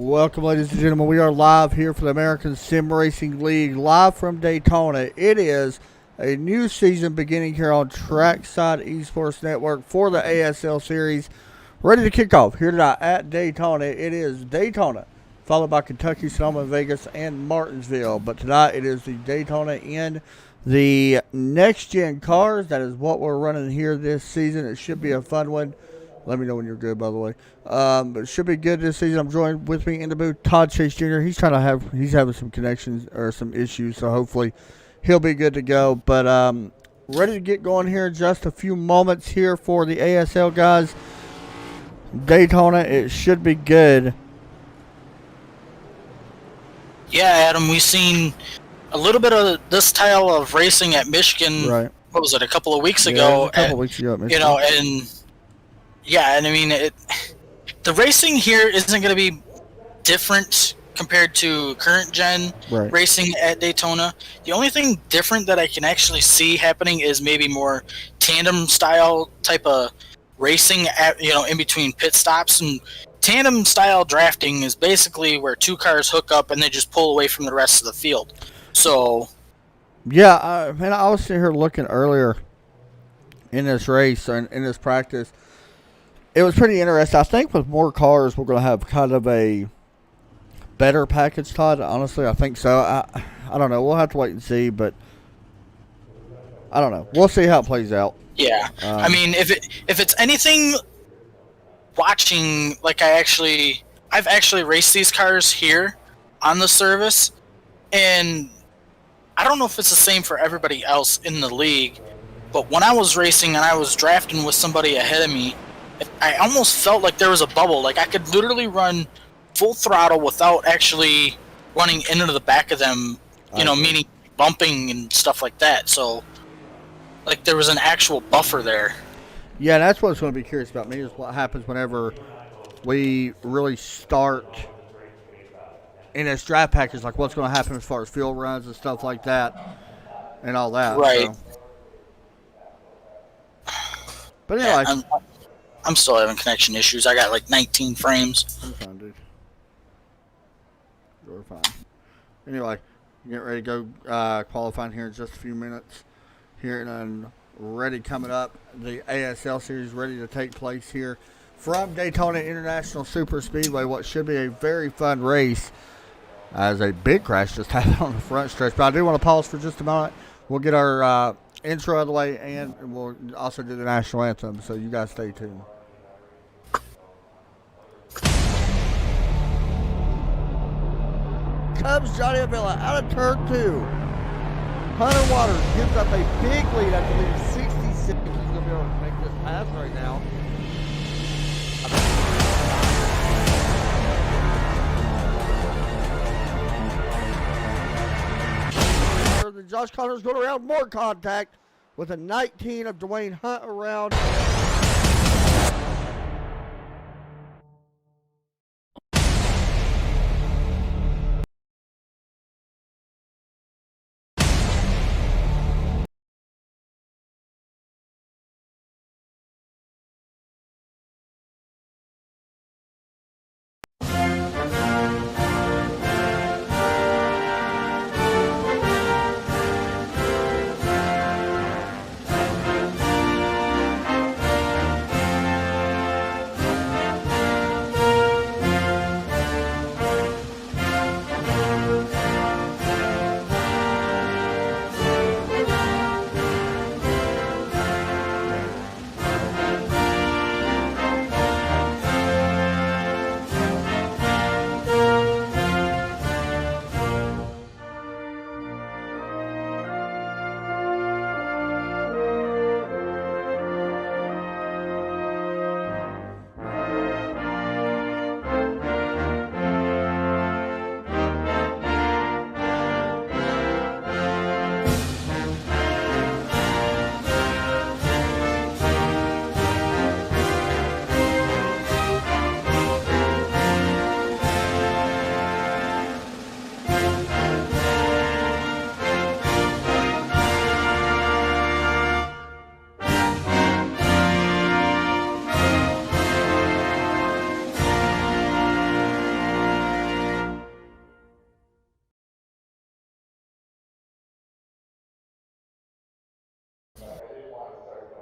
Welcome, ladies and gentlemen. We are live here for the American Sim Racing League, live from Daytona. It is a new season beginning here on Trackside Esports Network for the ASL Series. Ready to kick off here tonight at Daytona. It is Daytona, followed by Kentucky, Sonoma, Vegas, and Martinsville. But tonight it is the Daytona in the next-gen cars. That is what we're running here this season. It should be a fun one. Let me know when you're good, by the way. But it should be good this season. I'm joined with me in the booth, Todd Chase Jr. He's having some connections or some issues, so hopefully he'll be good to go. But ready to get going here in just a few moments here for the ASL guys. Daytona, it should be good. Yeah, Adam, we've seen a little bit of this style of racing at Michigan. Right. What was it, a couple of weeks ago? A couple of weeks ago at Michigan. And I mean, the racing here isn't going to be different compared to current gen racing at Daytona. The only thing different that I can actually see happening is maybe more tandem style type of racing in between pit stops. And tandem style drafting is basically where two cars hook up and they just pull away from the rest of the field. So yeah, I was sitting here looking earlier in this race and in this practice. It was pretty interesting. I think with more cars, we're going to have kind of a better package, Todd. Honestly, I think so. I don't know. We'll have to wait and see, but I don't know. We'll see how it plays out. Yeah. I mean, if it's anything, watching, like I've actually raced these cars here on the service, and I don't know if it's the same for everybody else in the league, but when I was racing and I was drafting with somebody ahead of me, I almost felt like there was a bubble. Like I could literally run full throttle without actually running into the back of them, meaning bumping and stuff like that. So, like there was an actual buffer there. Yeah, that's what's going to be curious about me is what happens whenever we really start in this draft package. Like what's going to happen as far as field runs and stuff like that and all that. Right. So. But anyway. Yeah, I'm still having connection issues. I got like 19 frames. I'm fine, dude. You're fine. Anyway, get ready to go qualifying here in just a few minutes. Here and ready coming up. The ASL series ready to take place here from Daytona International Super Speedway. What should be a very fun race as a big crash just happened on the front stretch. But I do want to pause for just a moment. We'll get our intro out of the way, and we'll also do the national anthem, so you guys stay tuned. Cubs Johnny Avila out of turn 2. Hunter Waters gives up a big lead. I believe 66. He's going to be able to make this pass right now. Josh Connor's going around, more contact with a 19 of Dwayne Hunt around.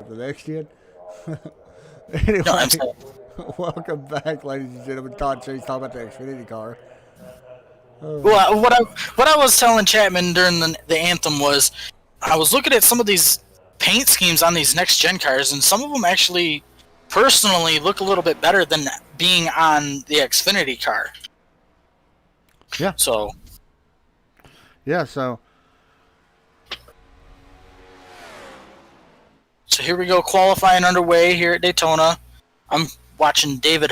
The next gen. Anyway, No, I'm saying. welcome back, ladies and gentlemen. Todd Chase talking about the Xfinity car. Well, what I was telling Chapman during the anthem was, I was looking at some of these paint schemes on these next gen cars, and some of them actually, personally, look a little bit better than being on the Xfinity car. Yeah. So. Yeah. So here we go, qualifying underway here at Daytona. I'm watching Dwayne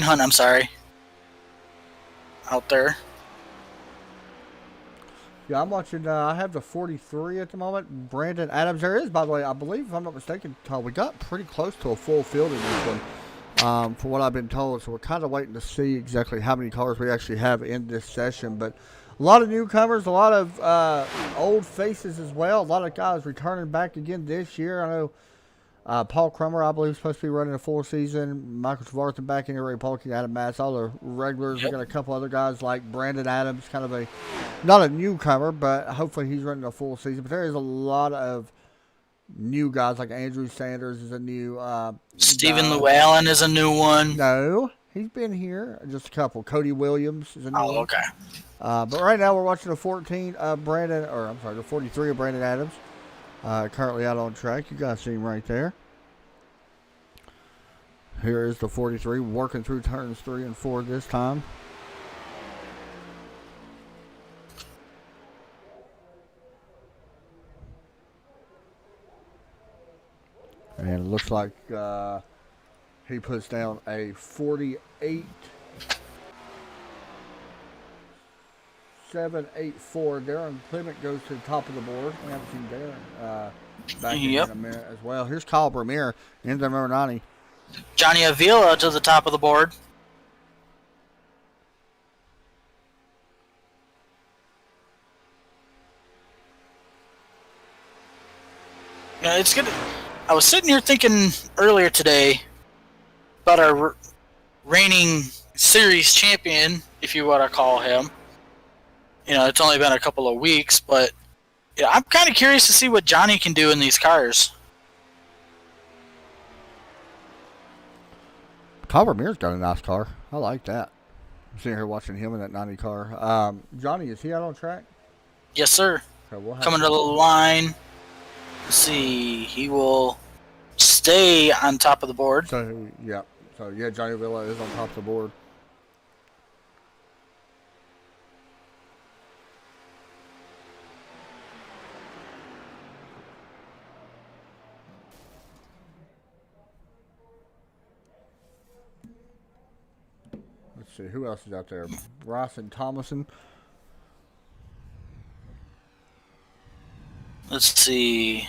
Hunt, I'm sorry, out there. yeah, I'm watching. I have the 43 at the moment. Brandon Adams. There is, by the way, I believe, if I'm not mistaken, Todd, we got pretty close to a full field in this one, from what I've been told. So we're kind of waiting to see exactly how many cars we actually have in this session. But a lot of newcomers, a lot of old faces as well. A lot of guys returning back again this year. I know Paul Crummer, I believe, is supposed to be running a full season. Michael Trevarthen back in here, Ray Polky, Adam Matz, all the regulars. Yep. We got a couple other guys like Brandon Adams, kind of not a newcomer, but hopefully he's running a full season. But there is a lot of new guys, like Andrew Sanders is a new Stephen guy. Llewellyn is a new one. No, he's been here. Just a couple. Cody Williams is a new one. Oh, okay. But right now we're watching the 14 the 43 of Brandon Adams. Currently out on track. You guys see him right there. Here is the 43 working through turns 3 and 4 this time. And it looks like he puts down a 48. 784. Darren Clement goes to the top of the board. We haven't seen Darren back in a minute as well. Here's Kyle Vermeer in the number 90. Johnny Avila to the top of the board. Yeah, it's good. I was sitting here thinking earlier today about our reigning series champion, if you want to call him. You know, it's only been a couple of weeks, but yeah, I'm kind of curious to see what Johnny can do in these cars. Kyle Vermeer's got a nice car. I like that. I'm sitting here watching him in that 90 car. Johnny, is he out on track? Yes, sir. Okay, Coming to the line. Let's see. He will stay on top of the board. So, yeah. So, yeah, Johnny Villa is on top of the board. Let's see, who else is out there? Bryson Thomason. Let's see.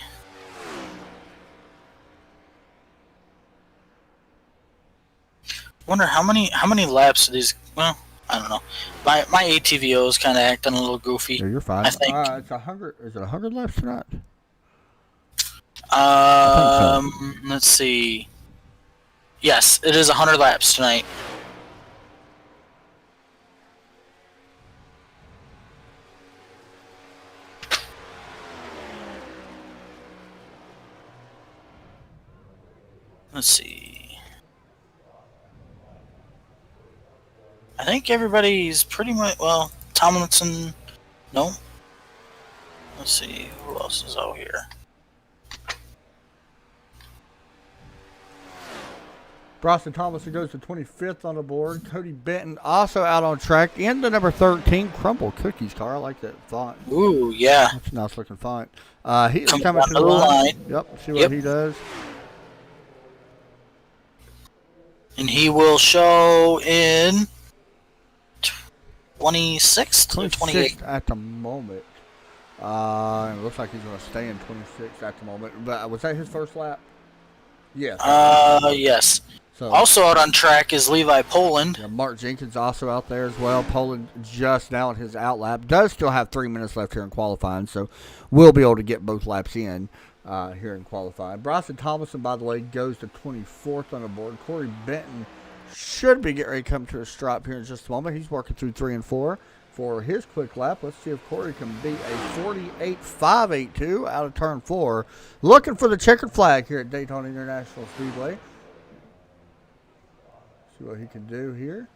Wonder how many laps do these? Well, I don't know. My ATVO is kind of acting a little goofy. Yeah, you're fine. I think. It's 100. Is it 100 laps tonight? Let's see. Yes, it is 100 laps tonight. Let's see. I think everybody's pretty much, well, Tomlinson, no. Let's see, who else is out here? Bryson Thomason goes to 25th on the board. Cody Benton also out on track in the number 13 Crumble Cookies car. I like that font. Ooh, yeah. That's a nice looking font. He is Coming coming to the down line. Yep, see what he does. And he will show in 26th or 28th. at the moment. It looks like he's going to stay in 26th at the moment. But was that his first lap? Yes. Yes. So, Also out on track is Levi Poland. yeah, Mark Jenkins also out there as well. Poland just now in his out lap. Does still have 3 minutes left here in qualifying, so we'll be able to get both laps in here in qualifying. Bryson Thomason, by the way, goes to 24th on the board. Corey Benton should be getting ready to come to a stripe here in just a moment. He's working through 3 and 4. for his quick lap. Let's see if Corey can beat a 48.582 out of turn 4. Looking for the checkered flag here at Daytona International Speedway. See what he can do here.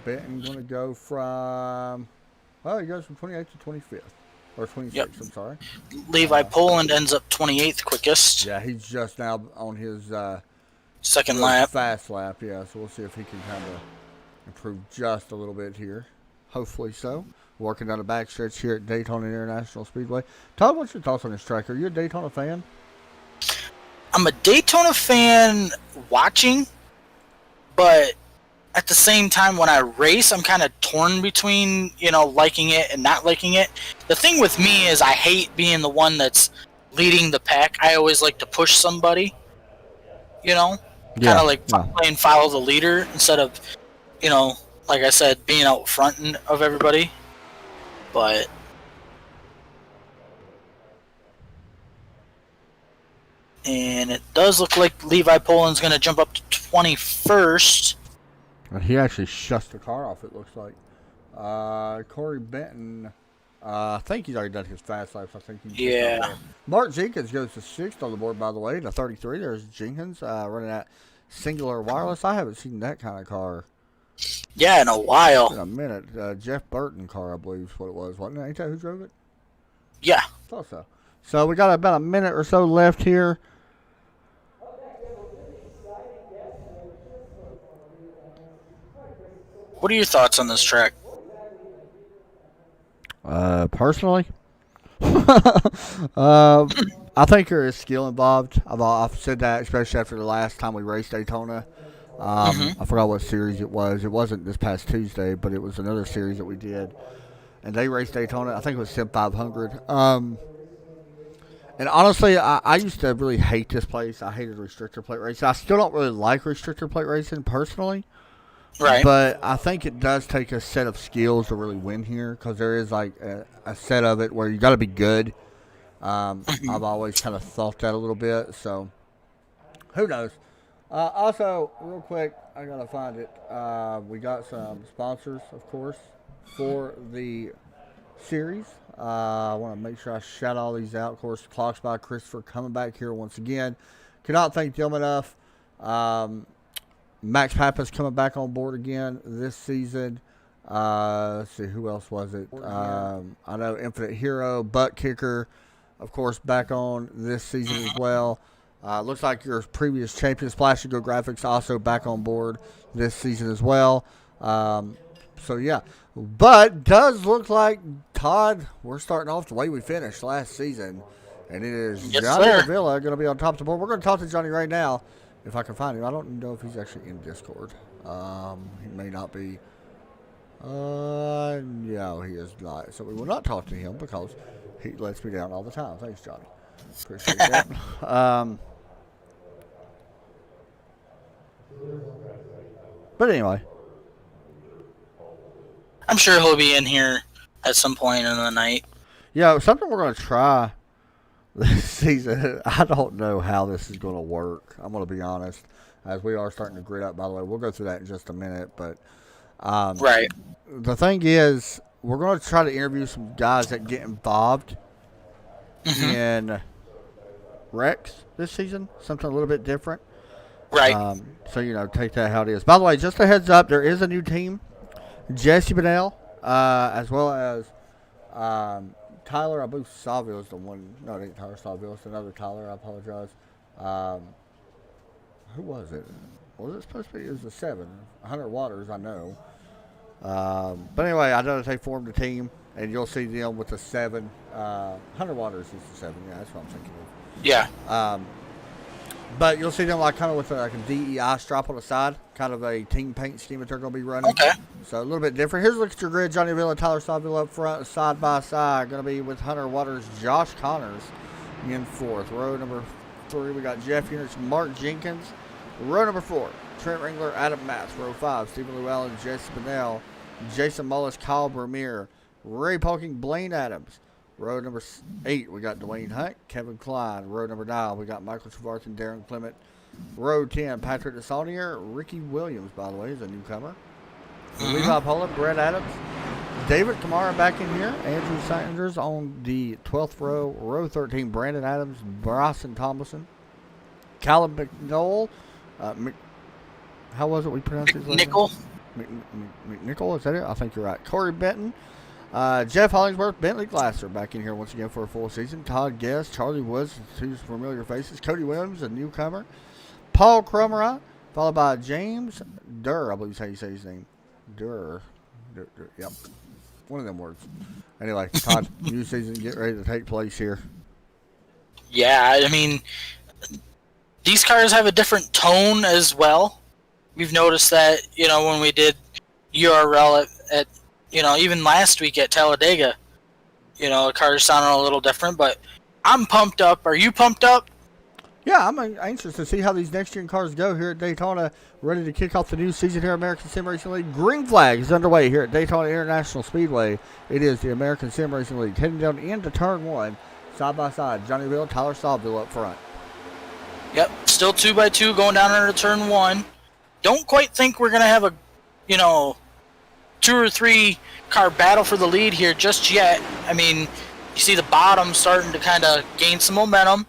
Benton going to go from, he goes from 28th to 25th. Or 26th, yep. I'm sorry. Levi Poland ends up 28th quickest. Yeah, he's just now on his second lap. Fast lap, yeah. So we'll see if he can kind of improve just a little bit here. Hopefully so. Working down the backstretch here at Daytona International Speedway. Todd, what's your thoughts on this track? Are you a Daytona fan? I'm a Daytona fan watching, but at the same time, when I race, I'm kind of torn between, liking it and not liking it. The thing with me is I hate being the one that's leading the pack. I always like to push somebody, kind of like playing follow the leader instead of, like I said, being out front of everybody. But and it does look like Levi Poland's going to jump up to 21st. He actually shuts the car off, it looks like. Corey Benton, I think he's already done his fast laps. I think he's Mark Jenkins goes to 6th on the board, by the way, to 33. There's Jenkins running that singular wireless. I haven't seen that kind of car. Yeah, in a while. In a minute. Jeff Burton car, I believe is what it was, wasn't it? Ain't that who drove it? Yeah. Thought so. So we got about a minute or so left here. What are your thoughts on this track? Personally, I think there is skill involved. I've said that, especially after the last time we raced Daytona. I forgot what series it was. It wasn't this past Tuesday, but it was another series that we did. And they raced Daytona. I think it was Sim 500. And honestly, I used to really hate this place. I hated restrictor plate racing. I still don't really like restrictor plate racing personally. Right. But I think it does take a set of skills to really win here, because there is like a set of it where you got to be good. I've always kind of thought that a little bit. So who knows? Also, real quick, I got to find it. We got some sponsors, of course, for the series. I want to make sure I shout all these out. Of course, Clocks by Christopher coming back here once again. Cannot thank them enough. Max Pappas coming back on board again this season. Let's see, who else was it? I know Infinite Hero, Butt Kicker, of course, back on this season as well. Looks like your previous champion, Splash and Go Graphics, also back on board this season as well. So, yeah. But does look like, Todd, we're starting off the way we finished last season. And it is Johnny Avila going to be on top of the board. We're going to talk to Johnny right now. If I can find him. I don't know if he's actually in Discord. He may not be. No, he is not. So we will not talk to him because he lets me down all the time. Thanks, Johnny. Appreciate that. But anyway. I'm sure he'll be in here at some point in the night. Yeah, something we're going to try this season. I don't know how this is going to work. I'm going to be honest, as we are starting to grid up. By the way, we'll go through that in just a minute. But right, the thing is, we're going to try to interview some guys that get involved in wrecks this season. Something a little bit different. Right. So take that how it is. By the way, just a heads up, there is a new team. Jesse Bennell, as well as Tyler, I believe Salvio is the one. No, it ain't Tyler Salvio. It's another Tyler. I apologize. Who was it? Was it supposed to be? It was the 7. 100 Waters, I know. But anyway, I know they formed a team, and you'll see them with the 7. 100 Waters is the 7. Yeah, that's what I'm thinking of. Yeah. But you'll see them kind of with like a DEI stripe on the side, kind of a team paint scheme that they're going to be running. Okay. So a little bit different. Here's a look at your grid. Johnny Villa, Tyler Saville up front, side by side. Going to be with Hunter Waters, Josh Connors in 4th. Row number 3, we got Jeff Units, Mark Jenkins. Row number 4, Trent Ringler, Adam Matz. Row 5, Stephen Llewellyn, Jesse Bennell, Jason Mullis, Kyle Vermeer, Ray Polking, Blaine Adams. Row number 8, we got Dwayne Hunt, Kevin Klein. Row number 9, we got Michael Trevarthen, Darren Clement, Row 10, Patrick DeSaunier. Ricky Williams, by the way, is a newcomer. Mhm. Levi Poland, Brett Adams. David Kamara back in here. Andrew Sanders on the 12th row. Row 13, Brandon Adams, Bryson Tomlinson. Callum McNoll. How was it we pronounced his last name? McNichol, is that it? I think you're right. Corey Benton. Jeff Hollingsworth, Bentley Glasser back in here once again for a full season. Todd Guest, Charlie Woods, two familiar faces. Cody Williams, a newcomer. Paul Crummer, followed by James Durr, I believe is how you say his name. Durr. Yep. One of them words. Anyway, Todd, new season get ready to take place here. Yeah, I mean, these cars have a different tone as well. We've noticed that, when we did URL at even last week at Talladega, the cars sounded a little different, but I'm pumped up. Are you pumped up? Yeah, I'm anxious to see how these next-gen cars go here at Daytona, ready to kick off the new season here at American Sim Racing League. Green flag is underway here at Daytona International Speedway. It is the American Sim Racing League heading down into turn 1, side by side. Johnny Bill, Tyler Staubville up front. Yep, still 2x2 going down into turn 1. Don't quite think we're going to have a, 2 or 3 car battle for the lead here just yet. I mean, you see the bottom starting to kind of gain some momentum.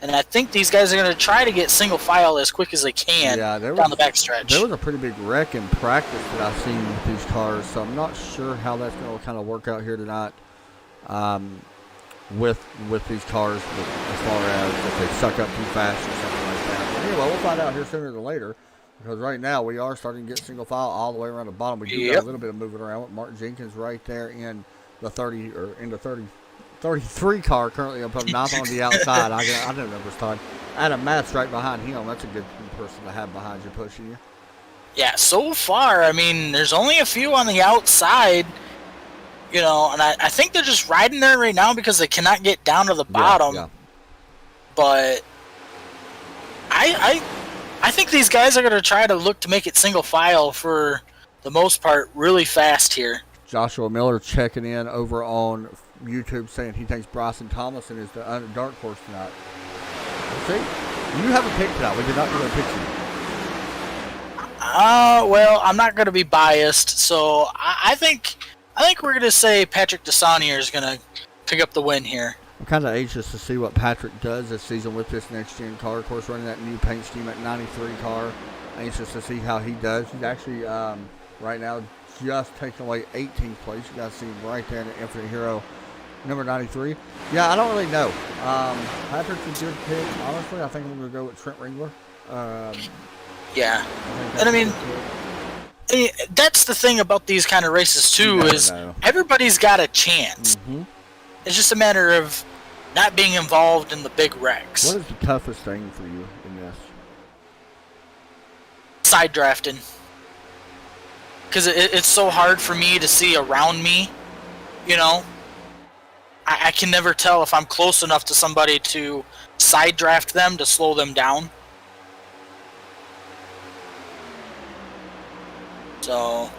And I think these guys are going to try to get single file as quick as they can down the backstretch. There was a pretty big wreck in practice that I've seen with these cars, so I'm not sure how that's going to kind of work out here tonight with these cars as far as if they suck up too fast or something like that. But anyway, we'll find out here sooner than later because right now we are starting to get single file all the way around the bottom. We do got a little bit of moving around with Mark Jenkins right there in the 33 car currently up 9th on the outside. I don't know this time. Adam Matt's right behind him. That's a good person to have behind you pushing you. Yeah, so far, I mean, there's only a few on the outside, and I think they're just riding there right now because they cannot get down to the bottom. Yeah. But I think these guys are going to try to look to make it single file for the most part really fast here. Joshua Miller checking in over on YouTube saying he thinks Bryson Tomlinson is the dark horse tonight. See, you have a pick tonight. We did not do a pick tonight. Well, I'm not going to be biased, so I think we're going to say Patrick DeSaunier is going to pick up the win here. I'm kind of anxious to see what Patrick does this season with this next-gen car. Of course, running that new paint scheme at 93 car. Anxious to see how he does. He's actually, right now, just taking away 18th place. You guys see him right there in the Infinite Hero, number 93. Yeah, I don't really know. Patrick's a good pick. Honestly, I think I'm going to go with Trent Ringler. Yeah. And I mean, that's the thing about these kind of races, too, is everybody's got a chance. Mm-hmm. It's just a matter of not being involved in the big wrecks. What is the toughest thing for you in this? Side drafting. Because it's so hard for me to see around me, I can never tell if I'm close enough to somebody to side draft them to slow them down. So,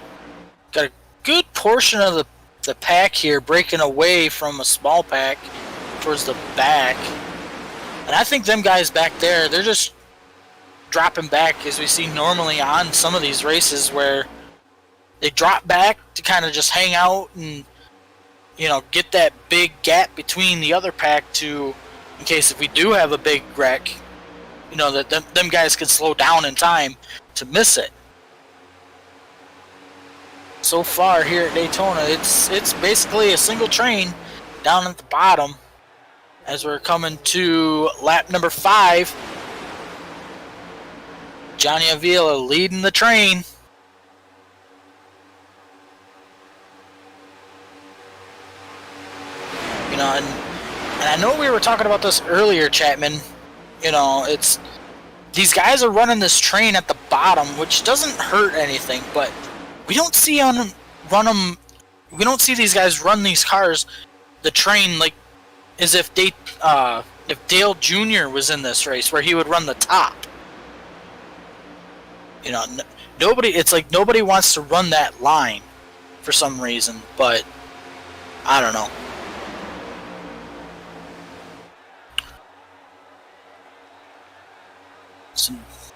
got a good portion of the pack here breaking away from a small pack towards the back. And I think them guys back there, they're just dropping back as we see normally on some of these races where they drop back to kind of just hang out and, get that big gap between the other pack to, in case if we do have a big wreck, that them guys can slow down in time to miss it. So far here at Daytona, it's basically a single train down at the bottom as we're coming to lap number 5. Johnny Avila leading the train. And I know we were talking about this earlier, Chapman. It's these guys are running this train at the bottom, which doesn't hurt anything, but we don't see we don't see these guys run these cars, the train, like as if Dale Jr. was in this race where he would run the top. It's like nobody wants to run that line for some reason, but I don't know. cars.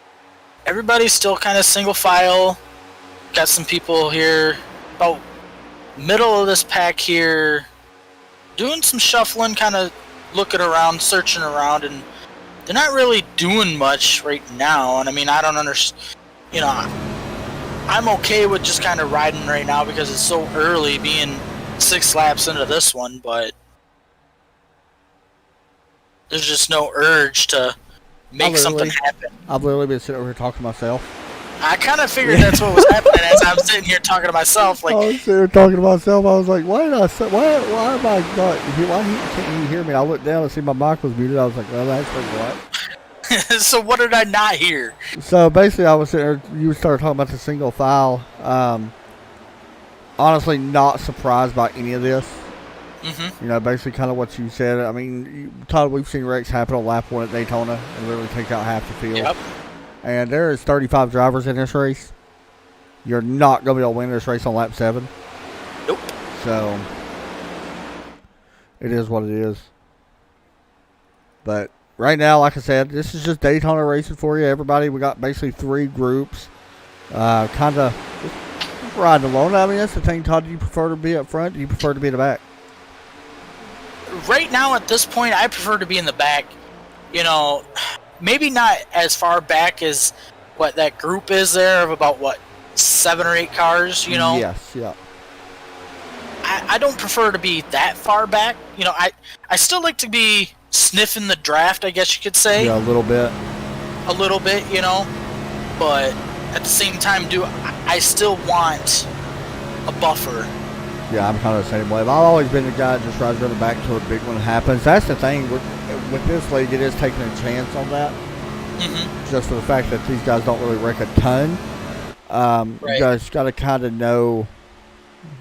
Everybody's still kind of single file. Got some people here about middle of this pack here doing some shuffling, kind of looking around, searching around, and they're not really doing much right now. And I mean, I don't understand. You know, I'm okay with just kind of riding right now because it's so early, being 6 laps into this one, but there's just no urge to make something happen. I've literally been sitting over here talking to myself. I kind of figured that's what was happening as I'm sitting here talking to myself. Like, I was sitting here talking to myself. I was like, why am I not? Why can't you hear me? I looked down and see my mic was muted. I was like, well, that's pretty what. So what did I not hear? So basically, I was sitting there. You started talking about the single file. Honestly, not surprised by any of this. Mm-hmm. You know, basically kind of what you said. I mean, Todd, we've seen wrecks happen on lap 1 at Daytona and literally take out half the field. Yep. And there is 35 drivers in this race. You're not going to be able to win this race on lap 7. Nope. So, it is what it is. But right now, like I said, this is just Daytona racing for you. Everybody, we got basically 3 groups. Kind of riding alone. I mean, that's the thing, Todd. Do you prefer to be up front? Do you prefer to be in the back? Right now, at this point, I prefer to be in the back. You know, maybe not as far back as what that group is there of about, 7 or 8 cars, you know? Yes, yeah. I don't prefer to be that far back. You know, I still like to be sniffing the draft, I guess you could say. Yeah, a little bit. A little bit, you know? But at the same time, I still want a buffer. Yeah, I'm kind of the same way. I've always been the guy that just rides around the back until a big one happens. That's the thing with this league, it is taking a chance on that. Mm-hmm. Just for the fact that these guys don't really wreck a ton. Right. You guys got to kind of know,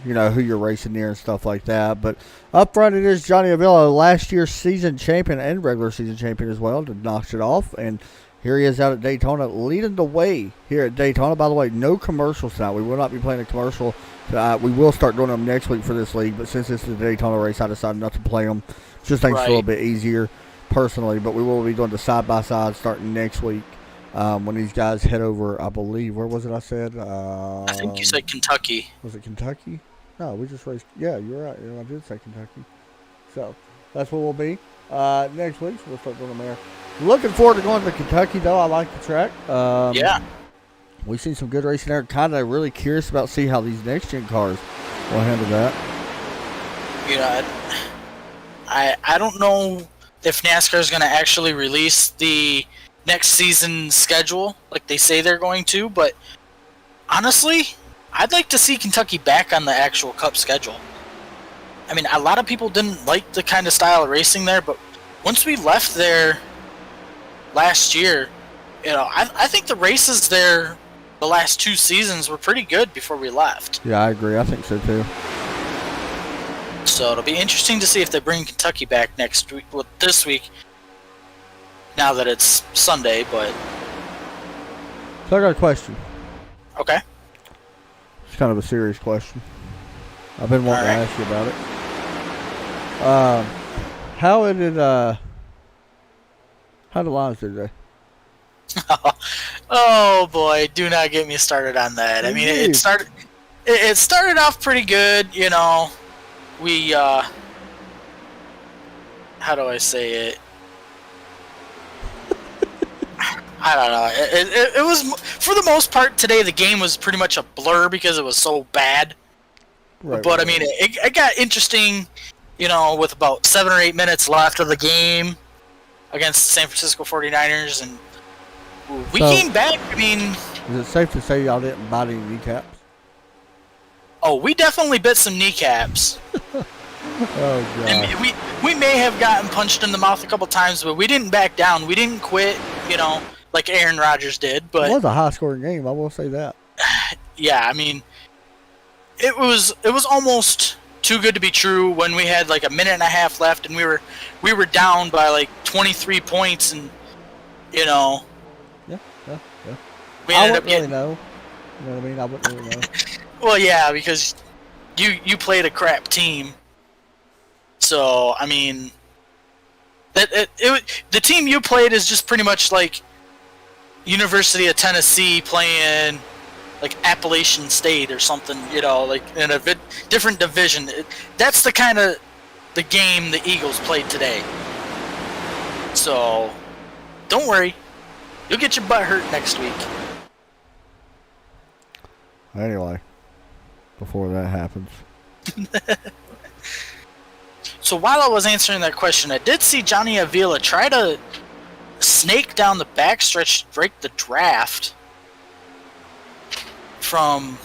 you know, who you're racing near and stuff like that. But up front, it is Johnny Avila, last year's season champion and regular season champion as well, to knock it off. And here he is out at Daytona, leading the way here at Daytona. By the way, no commercials tonight. We will not be playing a commercial. We will start doing them next week for this league, but since it's the Daytona race, I decided not to play them. Just makes it a little bit easier personally, but we will be doing the side-by-side starting next week when these guys head over, I believe. Where was it I said? I think you said Kentucky. Was it Kentucky? No, we just raced. Yeah, you're right. I did say Kentucky. So that's where we'll be next week. So we'll start doing them there. Looking forward to going to Kentucky, though. I like the track. Yeah. We've seen some good racing there. Kind of really curious about see how these next-gen cars will handle that. You know, I don't know if NASCAR is going to actually release the next season schedule like they say they're going to, but honestly, I'd like to see Kentucky back on the actual Cup schedule. I mean, a lot of people didn't like the kind of style of racing there, but once we left there last year, you know, I think the races there the last 2 seasons were pretty good before we left. Yeah, I agree. I think so, too. So it'll be interesting to see if they bring Kentucky back next week. Well, this week, now that it's Sunday, but... So I got a question. Okay. It's kind of a serious question. I've been wanting to ask you about it. How did the Lions do today? Oh boy, do not get me started on that. I mean, it started off pretty good, you know. We how do I say it? I don't know. It was, for the most part today, the game was pretty much a blur because it was so bad. Right, but I mean, it got interesting, you know, with about 7 or 8 minutes left of the game against the San Francisco 49ers, and we came back. I mean, is it safe to say y'all didn't bite any kneecaps? Oh, we definitely bit some kneecaps. Oh god. And we may have gotten punched in the mouth a couple times, but we didn't back down. We didn't quit, you know, like Aaron Rodgers did. But it was a high-scoring game. I will say that. Yeah, I mean, it was almost too good to be true when we had like a minute and a half left, and we were down by like 23 points, and you know. Yeah. I wouldn't really know. You know what I mean? I wouldn't really know. Well, yeah, because you played a crap team. So I mean, the team you played is just pretty much like University of Tennessee playing like Appalachian State or something, like in a different division. That's the kind of the game the Eagles played today. So, don't worry. You'll get your butt hurt next week. Anyway, before that happens. So while I was answering that question, I did see Johnny Avila try to snake down the backstretch to break the draft from,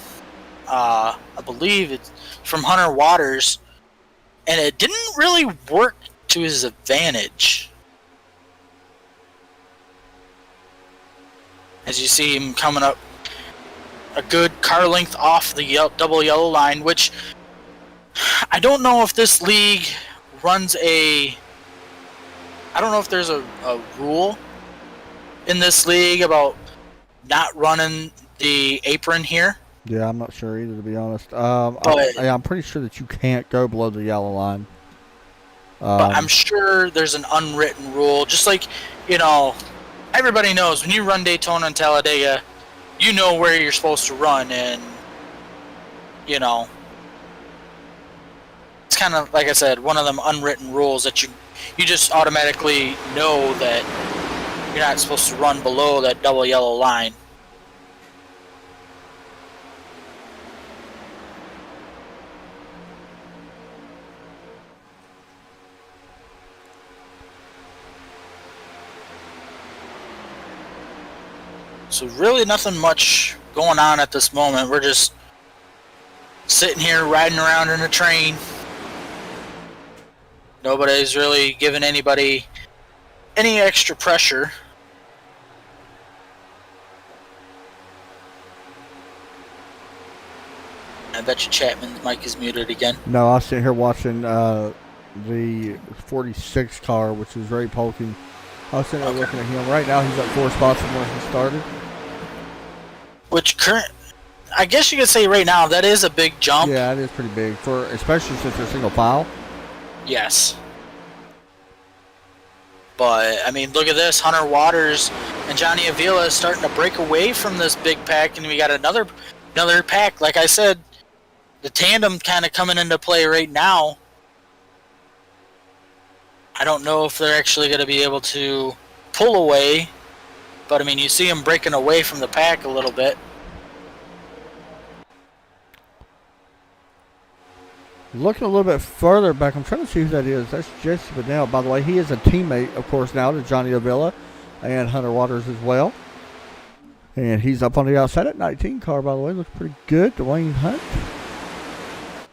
I believe it's from Hunter Waters, and it didn't really work to his advantage. As you see him coming up a good car length off the double yellow line, which I don't know if this league runs I don't know if there's a rule in this league about not running the apron here. Yeah, I'm not sure either, to be honest. I'm pretty sure that you can't go below the yellow line. But I'm sure there's an unwritten rule. Just like, everybody knows when you run Daytona and Talladega, you know where you're supposed to run, and, it's kind of, like I said, one of them unwritten rules that you just automatically know that you're not supposed to run below that double yellow line. So really nothing much going on at this moment. We're just sitting here riding around in a train. Nobody's really giving anybody any extra pressure. I bet you Chapman's mic is muted again. No, I sit here watching the 46 car, which is Ray Polking. I was sitting there looking at him. Right now, he's at 4 spots from where he started. I guess you could say right now that is a big jump. Yeah, it is pretty big, especially since they're single file. Yes. But, I mean, look at this. Hunter Waters and Johnny Avila is starting to break away from this big pack, and we got another pack. Like I said, the tandem kind of coming into play right now. I don't know if they're actually going to be able to pull away, but, I mean, you see them breaking away from the pack a little bit. Looking a little bit further back, I'm trying to see who that is. That's Jesse Bedell. By the way, he is a teammate, of course, now to Johnny Avila and Hunter Waters as well. And he's up on the outside at 19 car, by the way. Looks pretty good. Dwayne Hunt.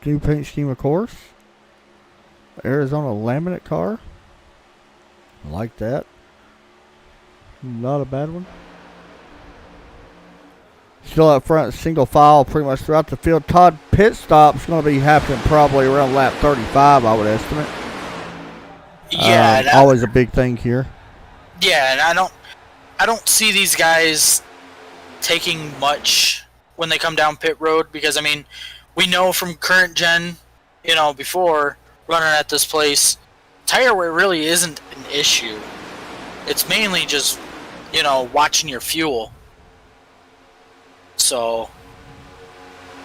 New paint scheme, of course. Arizona laminate car. I like that. Not a bad one. Still up front, single file pretty much throughout the field. Todd pit stop's going to be happening probably around lap 35, I would estimate. Yeah, always a big thing here. Yeah, and I don't see these guys taking much when they come down pit road, because I mean, we know from current gen, before running at this place, tire wear really isn't an issue. It's mainly just, watching your fuel. So,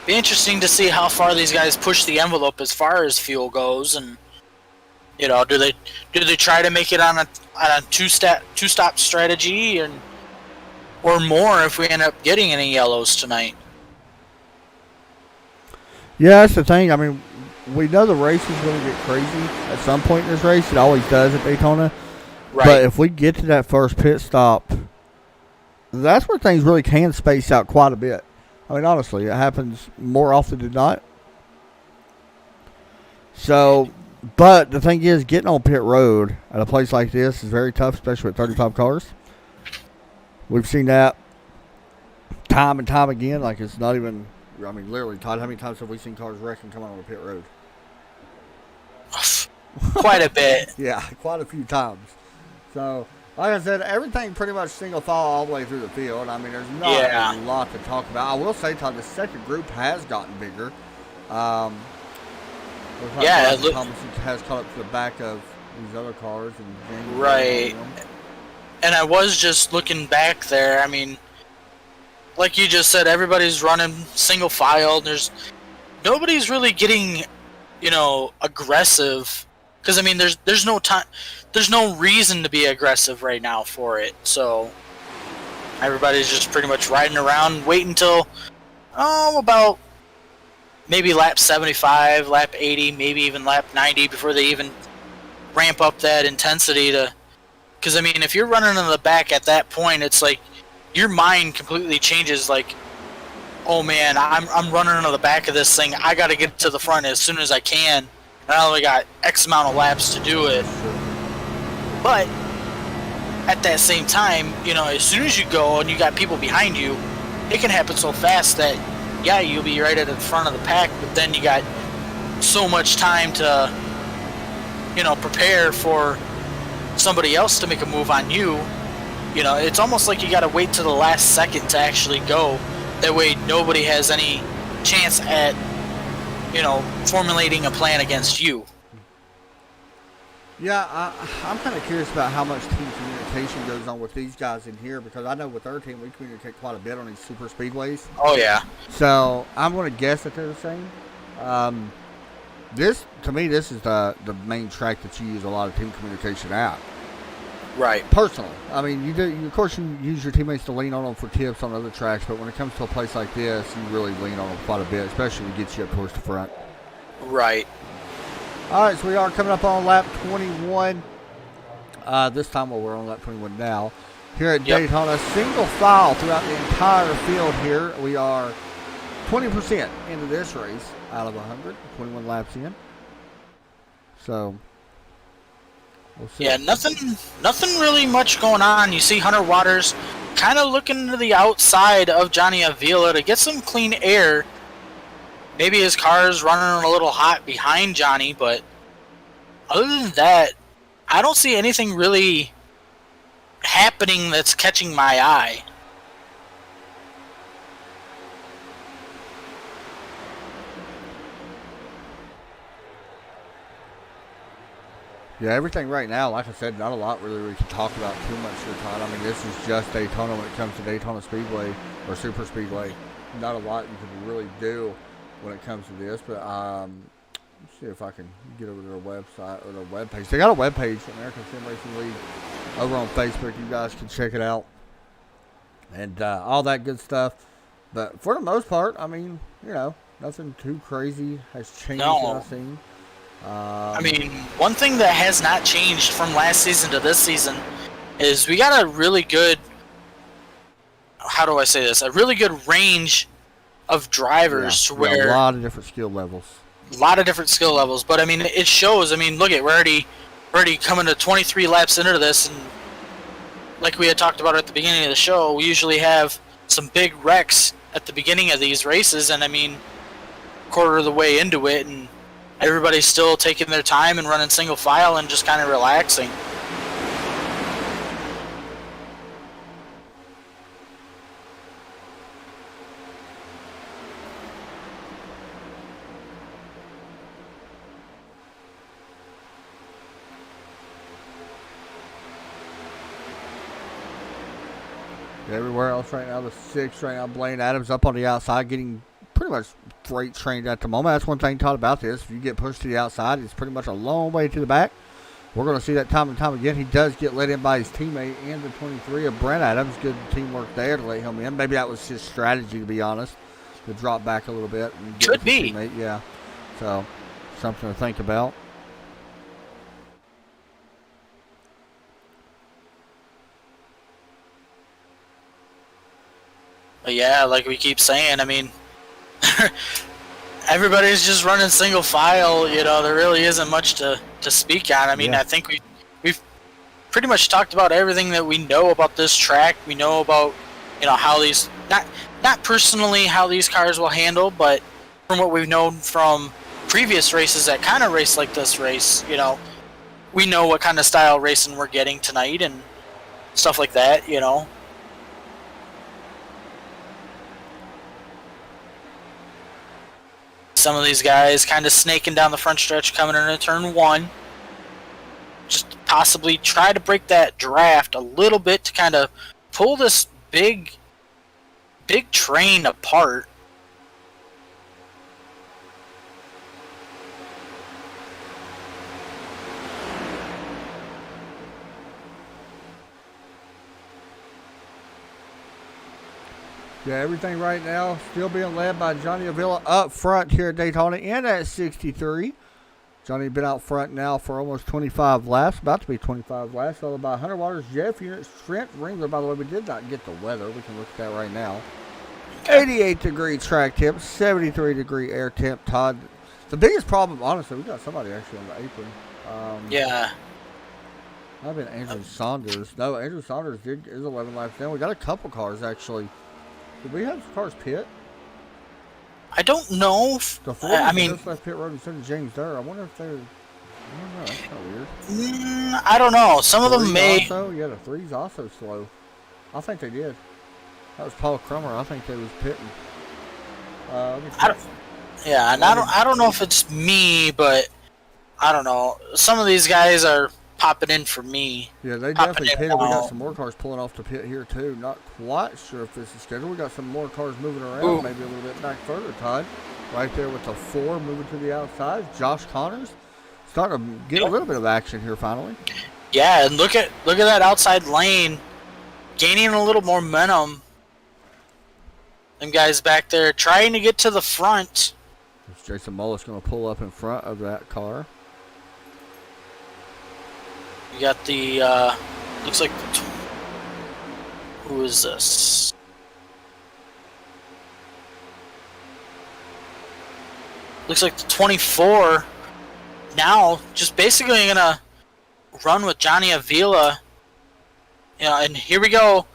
be interesting to see how far these guys push the envelope as far as fuel goes, and do they try to make it on a two-stop strategy, or more if we end up getting any yellows tonight. Yeah, that's the thing. I mean, we know the race is going to get crazy at some point in this race. It always does at Daytona. Right. But if we get to that first pit stop, that's where things really can space out quite a bit. I mean, honestly, it happens more often than not. So, but the thing is, getting on pit road at a place like this is very tough, especially with 35 cars. We've seen that time and time again. Like, it's not even, I mean, literally, Todd, how many times have we seen cars wrecking coming on the pit road? Quite a bit. Yeah, quite a few times. So, like I said, everything pretty much single file all the way through the field. I mean, there's not a lot to talk about. I will say, Todd, the second group has gotten bigger. Thomas has caught up to the back of these other cars. And right. And I was just looking back there. I mean, like you just said, everybody's running single file. Nobody's really getting, aggressive. Because I mean, there's no time, there's no reason to be aggressive right now for it. So everybody's just pretty much riding around, waiting until about maybe lap 75, lap 80, maybe even lap 90 before they even ramp up that intensity to. Because I mean, if you're running in the back at that point, it's like your mind completely changes. Like, oh man, I'm running into the back of this thing. I got to get to the front as soon as I can. And I only got X amount of laps to do it. But at that same time, as soon as you go and you got people behind you, it can happen so fast that yeah, you'll be right at the front of the pack. But then you got so much time to prepare for somebody else to make a move on you. It's almost like you got to wait to the last second to actually go. That way nobody has any chance at formulating a plan against you. Yeah, I'm kind of curious about how much team communication goes on with these guys in here, because I know with our team we communicate quite a bit on these super speedways. Oh yeah. So I'm going to guess that they're the same. This is the main track that you use a lot of team communication at. Right. Personally, I mean, of course, you use your teammates to lean on them for tips on other tracks, but when it comes to a place like this, you really lean on them quite a bit, especially to get you up towards the front. Right. All right, so we are coming up on lap 21. This time, we're on lap 21 now. Here at Daytona, single file throughout the entire field here. We are 20% into this race out of 100, 21 laps in. So, we'll see. Yeah, nothing really much going on. You see Hunter Waters kind of looking to the outside of Johnny Avila to get some clean air. Maybe his car's running a little hot behind Johnny, but other than that, I don't see anything really happening that's catching my eye. Yeah, everything right now, like I said, not a lot really we can talk about too much of the time. I mean, this is just Daytona when it comes to Daytona Speedway or Super Speedway. Not a lot you can really do when it comes to this, but let's see if I can get over to their website or their webpage. They got a webpage, American Sim Racing League, over on Facebook. You guys can check it out and all that good stuff. But for the most part, I mean, nothing too crazy has changed that I've seen. I mean, one thing that has not changed from last season to this season is we got a really good, how do I say this, a really good range of drivers to where a lot of different skill levels. But I mean, it shows. I mean, look at, we're already coming to 23 laps into this, and like we had talked about at the beginning of the show, we usually have some big wrecks at the beginning of these races, and I mean, quarter of the way into it, and everybody's still taking their time and running single file and just kind of relaxing. Everywhere else right now, the 6th right now, Blaine Adams up on the outside, getting pretty much freight trained at the moment. That's one thing taught about this. If you get pushed to the outside, it's pretty much a long way to the back. We're going to see that time and time again. He does get let in by his teammate and the 23 of Brent Adams. Good teamwork there to let him in. Maybe that was his strategy, to be honest, to drop back a little bit. And get Could be. Teammate. Yeah. So, something to think about. But yeah, like we keep saying, I mean, everybody's just running single file. There really isn't much to speak on. I mean, I think we've pretty much talked about everything that we know about this track. We know about how these, not personally how these cars will handle, but from what we've known from previous races that kind of race like this race, we know what kind of style racing we're getting tonight and stuff like that. Some of these guys kind of snaking down the front stretch coming into turn 1. Just possibly try to break that draft a little bit to kind of pull this big train apart. Yeah, everything right now still being led by Johnny Avila up front here at Daytona in at 63. Johnny been out front now for almost 25 laps, about to be 25 laps, followed by Hunter Waters, Jeff Units, Trent Ringler. By the way, we did not get the weather. We can look at that right now. 88-degree track temp, 73-degree air temp, Todd. The biggest problem, honestly, we got somebody actually on the apron. Yeah. I've been Andrew Saunders. No, Andrew Saunders is 11 laps down. We got a couple cars actually. Did we have cars pit? I don't know. The 40 just left pit road instead of James Durr. I wonder if they're. I don't know. That's kind of weird. I don't know. Some of them may. Also, yeah, the three's also slow. I think they did. That was Paul Crummer. I think they was pitting. Yeah, and I don't know if it's me, but I don't know. Some of these guys are popping in for me. Yeah, they definitely pitted. We got some more cars pulling off the pit here too. Not quite sure if this is scheduled. We got some more cars moving around, Ooh. Maybe a little bit back further, Todd. Right there with the 4 moving to the outside. Josh Connors starting to get a little bit of action here finally. Yeah, and look at that outside lane, gaining a little more momentum. Them guys back there trying to get to the front. Jason Mullis going to pull up in front of that car. You got the, looks like, who is this? Looks like the 24 now just basically going to run with Johnny Avila. You know, and here we go.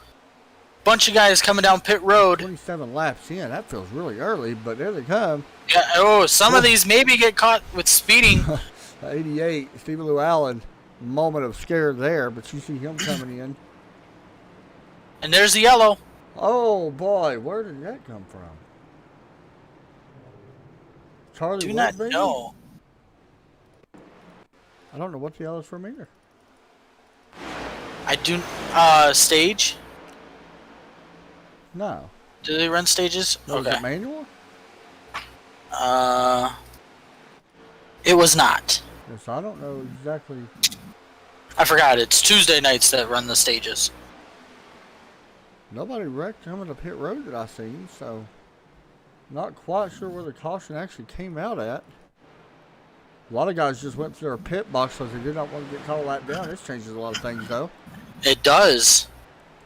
Bunch of guys coming down pit road. 27 laps in. That feels really early, but there they come. Yeah, some of these maybe get caught with speeding. 88, Stephen Llewellyn. Moment of scare there, but you see him coming in. And there's the yellow. Oh boy, where did that come from? Charlie Do not Woodby? know. I don't know what the yellow's from either. I do. Stage. No. Do they run stages? No, Okay. is it manual? It was not. Yes, I don't know exactly. I forgot. It's Tuesday nights that run the stages. Nobody wrecked coming to pit road that I seen, so not quite sure where the caution actually came out at. A lot of guys just went to their pit box because they did not want to get called lap down. This changes a lot of things, though. It does.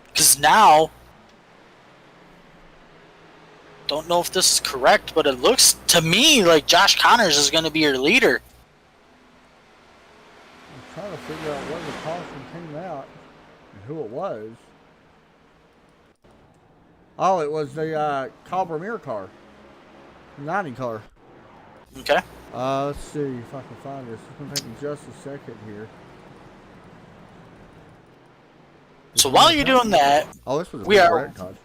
Because now, don't know if this is correct, but it looks to me like Josh Connors is going to be your leader. I'm trying to figure out where the caution came out and who it was. Oh, it was the Kyle Vermeer car. 90 car. Okay. Let's see if I can find this. It's going to take me just a second here. So while you're doing that, Oh, this was a we big are. wreck, Todd.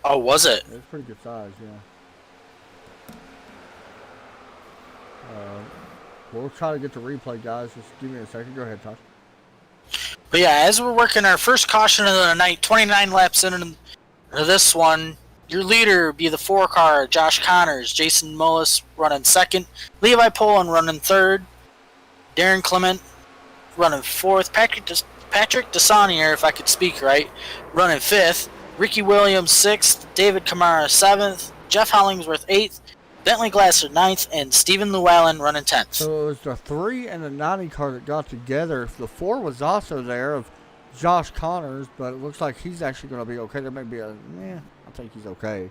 Oh, was it? It's pretty good size, yeah. We'll try to get the replay, guys. Just give me a second. Go ahead, Todd. But yeah, as we're working our first caution of the night, 29 laps into this one, your leader would be the 4 car, Josh Connors, Jason Mullis running second, Levi Poland running third, Darren Clement running fourth, Patrick Desanier, if I could speak right, running fifth, Ricky Williams sixth, David Kamara seventh, Jeff Hollingsworth eighth, Bentley Glasser ninth, and Stephen Llewellyn running 10th. So it was the 3 and the 90 car that got together. The 4 was also there of Josh Connors, but it looks like he's actually going to be okay. There may be I think he's okay.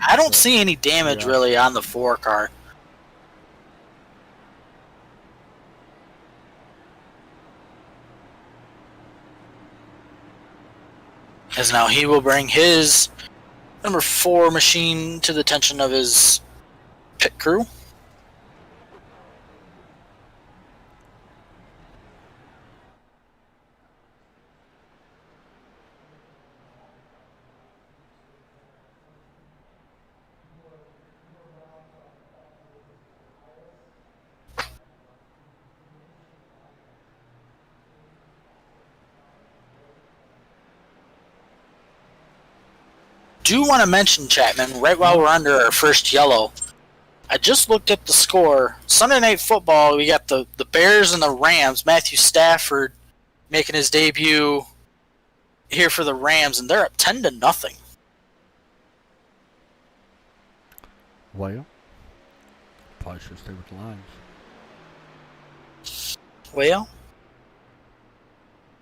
I don't see any damage really on the 4 car. As now he will bring his number 4 machine to the attention of his pit crew. do want to mention, Chapman, right while we're under our first yellow, I just looked at the score. Sunday Night Football, we got the Bears and the Rams. Matthew Stafford making his debut here for the Rams, and they're up 10-0. Well, probably should stay with the Lions. Well,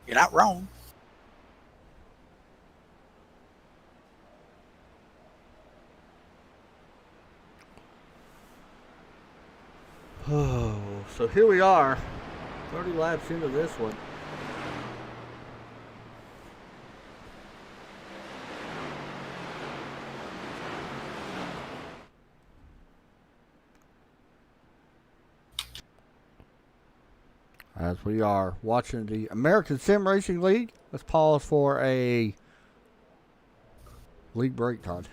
you're not wrong. Oh, so here we are, 30 laps into this one. As we are watching the American Sim Racing League, let's pause for a league break, Todd.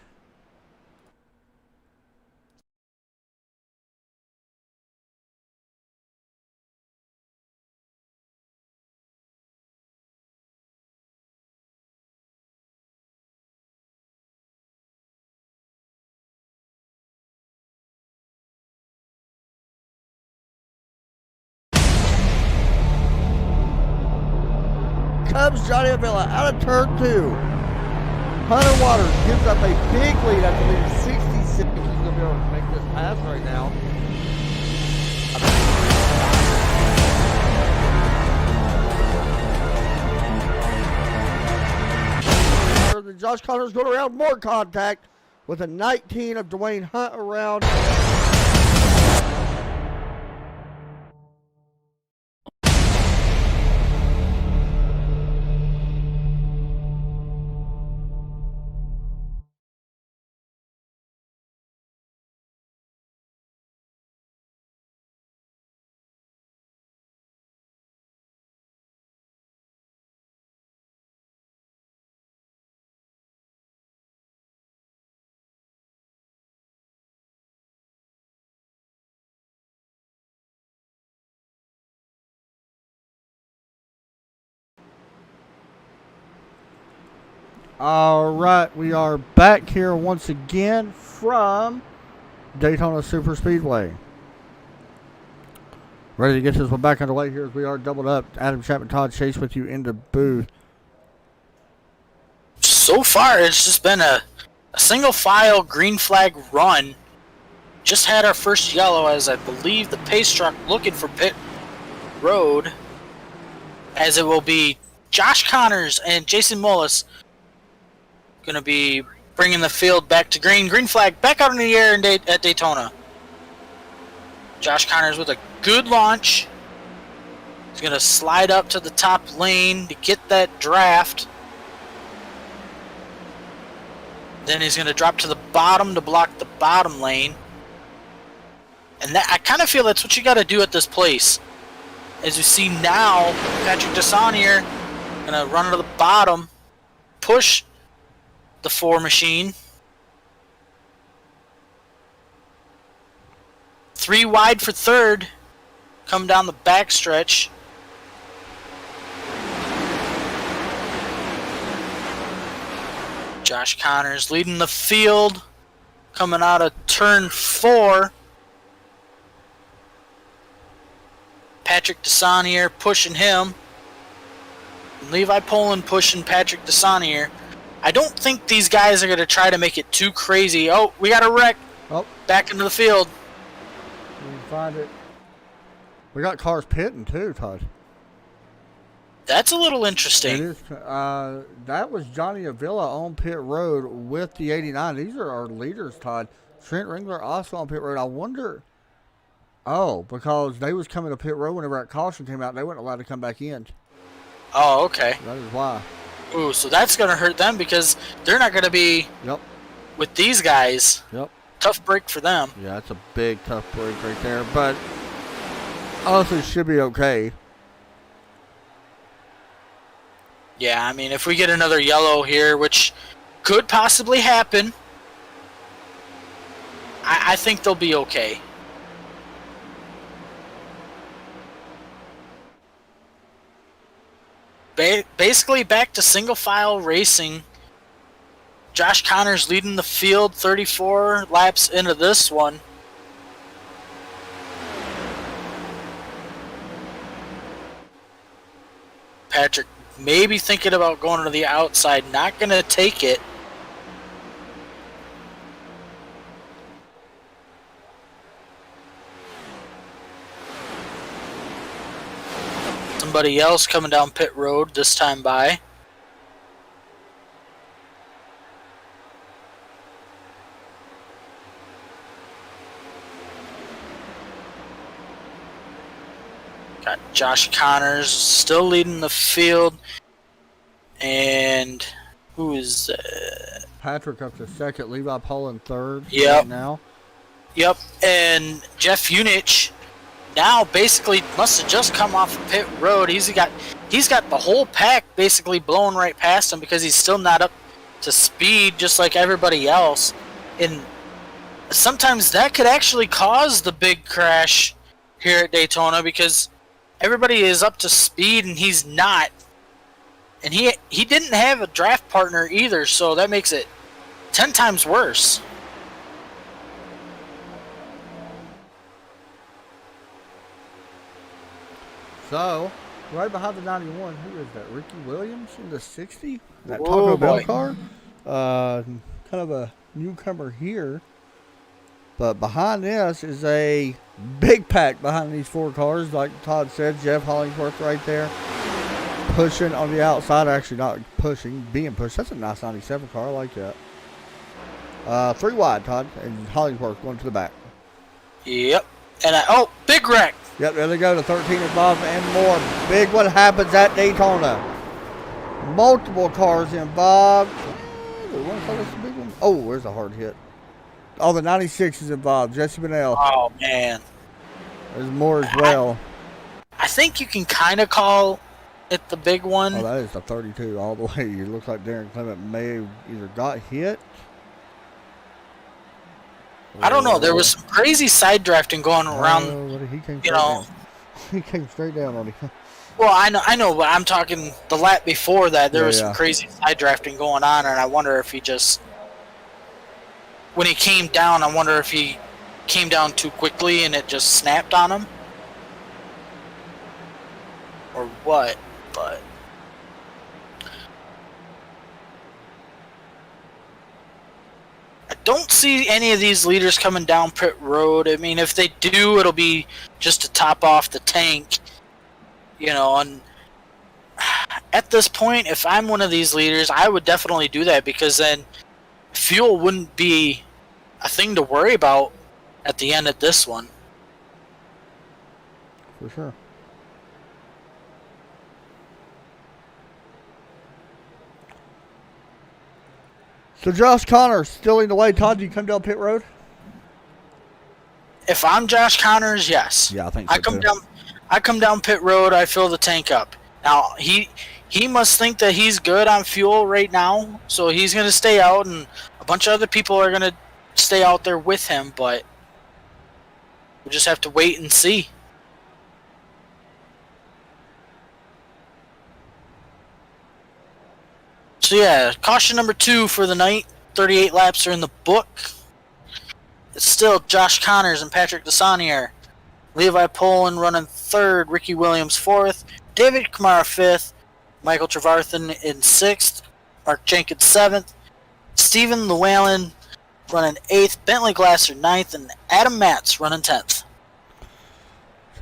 Comes Johnny Avila out of turn 2. Hunter Waters gives up a big lead after leading 66. He's going to be able to make this pass right now. Josh Connor's going around, more contact with a 19 of Dwayne Hunt around. All right, we are back here once again from Daytona Super Speedway. Ready to get this one back underway here as we are doubled up. Adam Chapman, Todd Chase with you in the booth. So far, it's just been a single file green flag run. Just had our first yellow as I believe the pace truck looking for pit road, as it will be Josh Connors and Jason Mullis going to be bringing the field back to green. Green flag back out in the air at Daytona. Josh Connors with a good launch. He's going to slide up to the top lane to get that draft. Then he's going to drop to the bottom to block the bottom lane. And that, I kind of feel that's what you got to do at this place. As you see now, Patrick Desanier going to run to the bottom, push the 4 machine. 3 wide for third. Come down the backstretch. Josh Connors leading the field. Coming out of turn 4. Patrick Desanier pushing him. Levi Poland pushing Patrick Desanier. I don't think these guys are going to try to make it too crazy. Oh, we got a wreck. Oh. Back into the field. We can find it. We got cars pitting too, Todd. That's a little interesting. It is, that was Johnny Avila on pit road with the 89. These are our leaders, Todd. Trent Ringler also on pit road. I wonder. Oh, because they was coming to pit road whenever that caution came out. They weren't allowed to come back in. Oh, okay. That is why. Ooh, so that's going to hurt them because they're not going to be with these guys. Yep. Tough break for them. Yeah, that's a big, tough break right there. But honestly, should be okay. Yeah, I mean, if we get another yellow here, which could possibly happen, I think they'll be okay. Basically back to single file racing. Josh Connors leading the field 34 laps into this one. Patrick maybe thinking about going to the outside, not going to take it. Somebody else coming down pit road this time by. Got Josh Connors still leading the field. And who is that? Patrick up to second, Levi Paul in third. Yep. Right now. Yep, and Jeff Unich now basically must have just come off of pit road. He's got the whole pack basically blowing right past him because he's still not up to speed just like everybody else. And sometimes that could actually cause the big crash here at Daytona because everybody is up to speed and he's not. And he didn't have a draft partner either, so that makes it 10 times worse. So, right behind the 91, who is that? Ricky Williams in the 60? That Whoa, Taco Bell boy. car? Kind of a newcomer here. But behind this is a big pack behind these four cars. Like Todd said, Jeff Hollingsworth right there. Pushing on the outside. Actually, not pushing, being pushed. That's a nice 97 car. I like that. 3 wide, Todd. And Hollingsworth going to the back. Yep. And big wreck. Yep, there they go. The 13 involved and more. Big what happens at Daytona. Multiple cars involved. Oh, where's a hard hit? Oh, the 96 is involved. Jesse Bennell. Oh, man. There's more as well. I think you can kind of call it the big one. Oh, that is the 32 all the way. It looks like Darren Clement may have either got hit. I don't know. There was some crazy side drafting going around. He came you know. down. He came straight down on him. Well, I know, but I'm talking the lap before that. There was Yeah. some crazy side drafting going on, and I wonder if he just, when he came down, I wonder if he came down too quickly and it just snapped on him, or what. But I don't see any of these leaders coming down pit road. I mean, if they do, it'll be just to top off the tank, you know. And at this point, if I'm one of these leaders, I would definitely do that because then fuel wouldn't be a thing to worry about at the end of this one. For sure. So Josh Connors still in the way. Todd, do you come down pit road? If I'm Josh Connors, yes. Yeah, I think so too. I come down pit road. I fill the tank up. Now he must think that he's good on fuel right now, so he's gonna stay out, and a bunch of other people are gonna stay out there with him. But we'll just have to wait and see. So yeah, caution number 2 for the night. 38 laps are in the book. It's still Josh Connors and Patrick Desaunier. Levi Poland running 3rd, Ricky Williams 4th, David Kamara 5th, Michael Trevarthen in 6th, Mark Jenkins 7th, Stephen Llewellyn running 8th, Bentley Glasser 9th, and Adam Matz running 10th.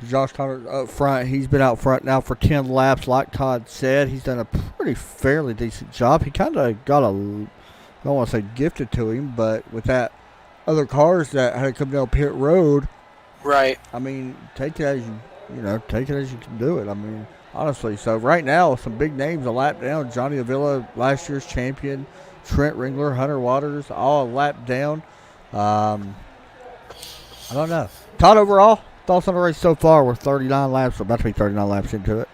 So Josh Connors up front. He's been out front now for 10 laps. Like Todd said, he's done a pretty fairly decent job. He kind of got I don't want to say gifted to him, but with that other cars that had to come down pit road, right? I mean, take it as take it as you can do it. I mean, honestly. So right now, some big names a lap down. Johnny Avila, last year's champion. Trent Ringler, Hunter Waters, all a lap down. I don't know. Todd, overall thoughts on the race so far? We're 39 laps, about to be 39 laps into it.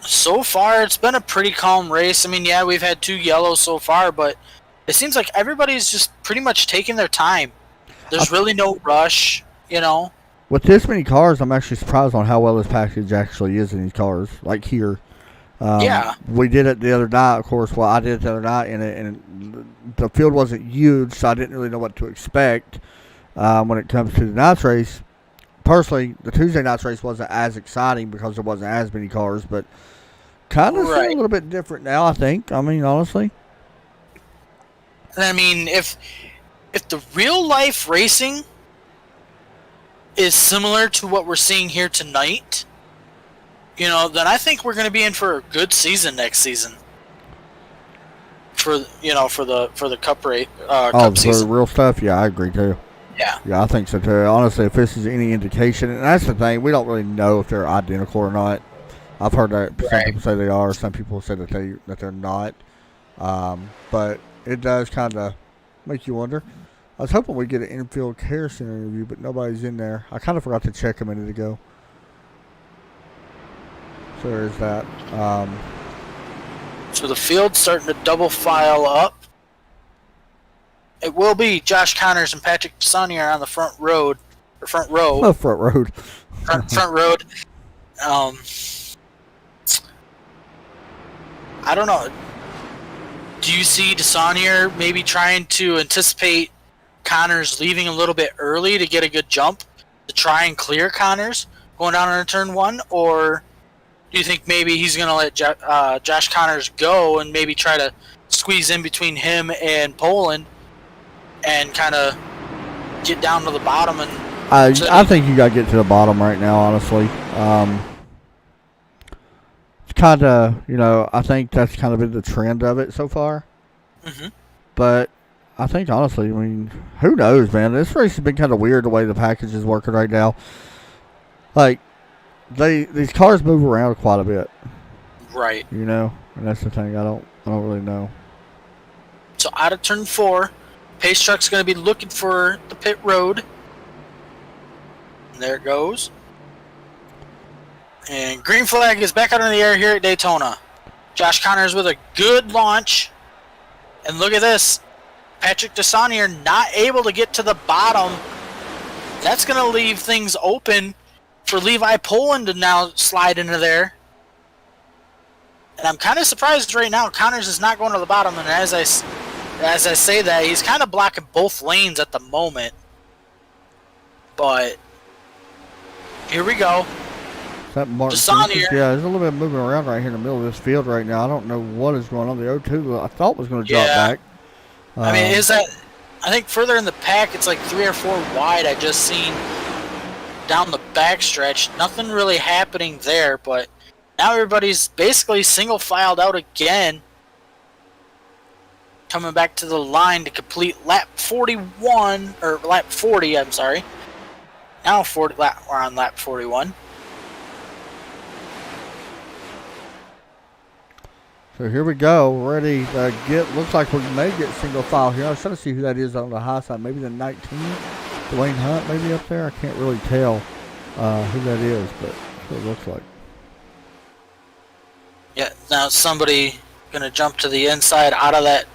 So far, it's been a pretty calm race. I mean, yeah, we've had 2 yellows so far, but it seems like everybody's just pretty much taking their time. There's really no rush, you know. With this many cars, I'm actually surprised on how well this package actually is in these cars. Like here, Yeah. We did it the other night, of course. Well, I did it the other night, and the field wasn't huge, so I didn't really know what to expect when it comes to the nights race. Personally, the Tuesday nights race wasn't as exciting because there wasn't as many cars, but kind of a little bit different now, I think. I mean, honestly. And I mean, if the real life racing is similar to what we're seeing here tonight, you know, then I think we're going to be in for a good season next season. For the cup rate. Cup for season. the real stuff, yeah, I agree too. Yeah. Yeah, I think so too. Honestly, if this is any indication, and that's the thing, we don't really know if they're identical or not. I've heard that some people say they are, some people say that they're not. But it does kind of make you wonder. I was hoping we'd get an infield care center interview, but nobody's in there. I kind of forgot to check a minute ago. So there's that. So the field's starting to double file up. It will be Josh Connors and Patrick Desaunier on the front row. Oh, front road. front road. I don't know. Do you see Desaunier maybe trying to anticipate Connors leaving a little bit early to get a good jump to try and clear Connors going down on turn one, or do you think maybe he's going to let Josh Connors go and maybe try to squeeze in between him and Poland and kind of get down to the bottom? And I think you got to get to the bottom right now, honestly. It's kind of, I think that's kind of been the trend of it so far. Mm-hmm. But I think, honestly, I mean, who knows, man? This race has been kind of weird the way the package is working right now. Like, these cars move around quite a bit. Right. And that's the thing. I don't really know. So out of turn 4, Pace Truck's going to be looking for the pit road. And there it goes. And green flag is back out in the air here at Daytona. Josh Connors with a good launch. And look at this. Patrick Desaunier not able to get to the bottom. That's going to leave things open for Levi Poland to now slide into there. And I'm kind of surprised right now Connors is not going to the bottom. And as I say that, he's kind of blocking both lanes at the moment. But here we go. That Desaunier. Yeah, there's a little bit of moving around right here in the middle of this field right now. I don't know what is going on. The O2 I thought was going to drop back. I mean, I think further in the pack, it's like 3 or 4 wide. I just seen down the backstretch. Nothing really happening there, but now everybody's basically single filed out again. Coming back to the line to complete lap 41, or lap 40, I'm sorry. Now we're on lap 41. So here we go, ready to looks like we may get single file here. I was trying to see who that is on the high side. Maybe the 19, Dwayne Hunt maybe up there. I can't really tell who that is, but that's what it looks like. Yeah, now somebody going to jump to the inside out of that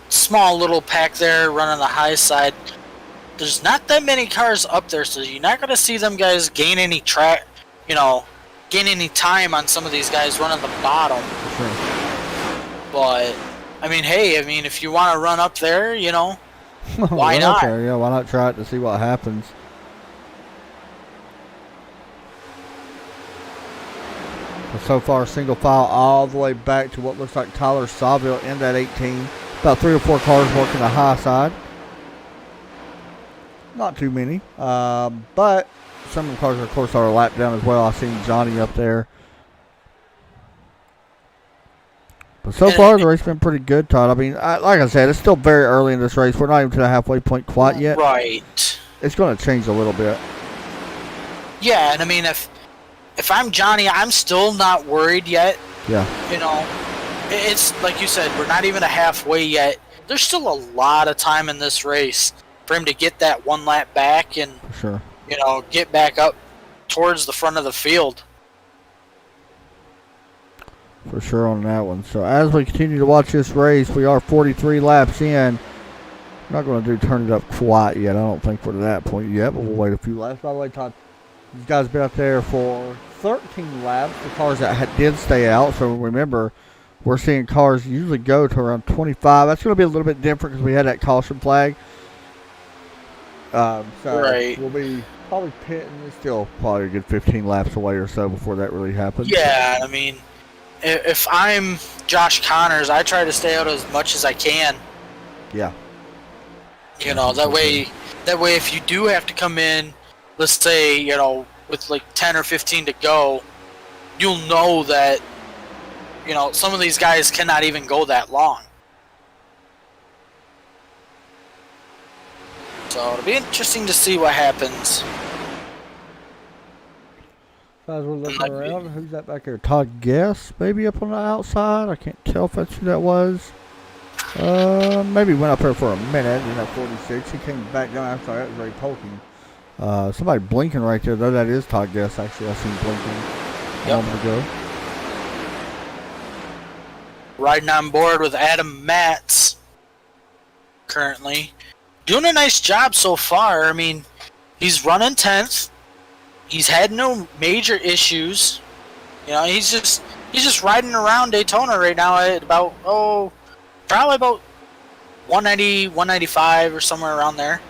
small little pack there, running the high side. There's not that many cars up there, so you're not going to see them guys gain any gain any time on some of these guys running the bottom. Sure. But I mean, hey, if you want to run up there, why not? Yeah, why not try it to see what happens? So far, single file all the way back to what looks like Tyler Sawville in that 18. About 3 or 4 cars working the high side. Not too many, but some of the cars, of course, are lapped down as well. I've seen Johnny up there. But so far, the race has been pretty good, Todd. I mean, like I said, it's still very early in this race. We're not even to the halfway point quite yet. Right. It's going to change a little bit. Yeah, and I mean, if I'm Johnny, I'm still not worried yet. Yeah. It's like you said, we're not even a halfway yet. There's still a lot of time in this race for him to get that 1 lap back and, sure, get back up towards the front of the field. For sure on that one. So as we continue to watch this race, we are 43 laps in. We're not going to turn it up quite yet. I don't think we're to that point yet, but we'll wait a few laps. By the way, Todd, these guys been out there for 13 laps, the cars that did stay out. So remember, we're seeing cars usually go to around 25. That's going to be a little bit different because we had that caution flag. So Right. we'll be probably pitting. It's still probably a good 15 laps away or so before that really happens. Yeah, I mean, if I'm Josh Connors, I try to stay out as much as I can. Yeah. You know, that way if you do have to come in, let's say, you know, with like 10 or 15 to go, you'll know that, you know, some of these guys cannot even go that long. So it'll be interesting to see what happens. As we're looking around, who's that back there? Todd Guess, maybe up on the outside. I can't tell if that's who that was. Maybe went up there for a minute in that 46. He came back down after that. Was Ray Tolkien. Somebody blinking right there, though. That is Todd Guess, actually. I seen blinking a moment ago. Riding on board with Adam Matz currently. Doing a nice job so far. I mean, he's running 10th. He's had no major issues. You know, he's just riding around Daytona right now at about, probably about 190, 195 or somewhere around there.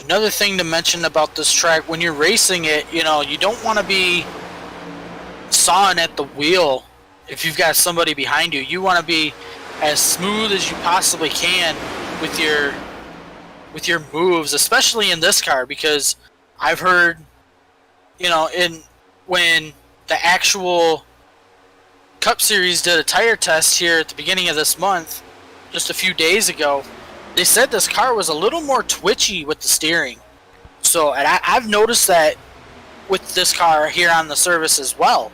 Another thing to mention about this track, when you're racing it, you know, you don't want to be sawing at the wheel if you've got somebody behind you. You want to be as smooth as you possibly can with your moves, especially in this car, because I've heard, you know, when the actual Cup Series did a tire test here at the beginning of this month, just a few days ago, they said this car was a little more twitchy with the steering. So, and I've noticed that with this car here on the service as well,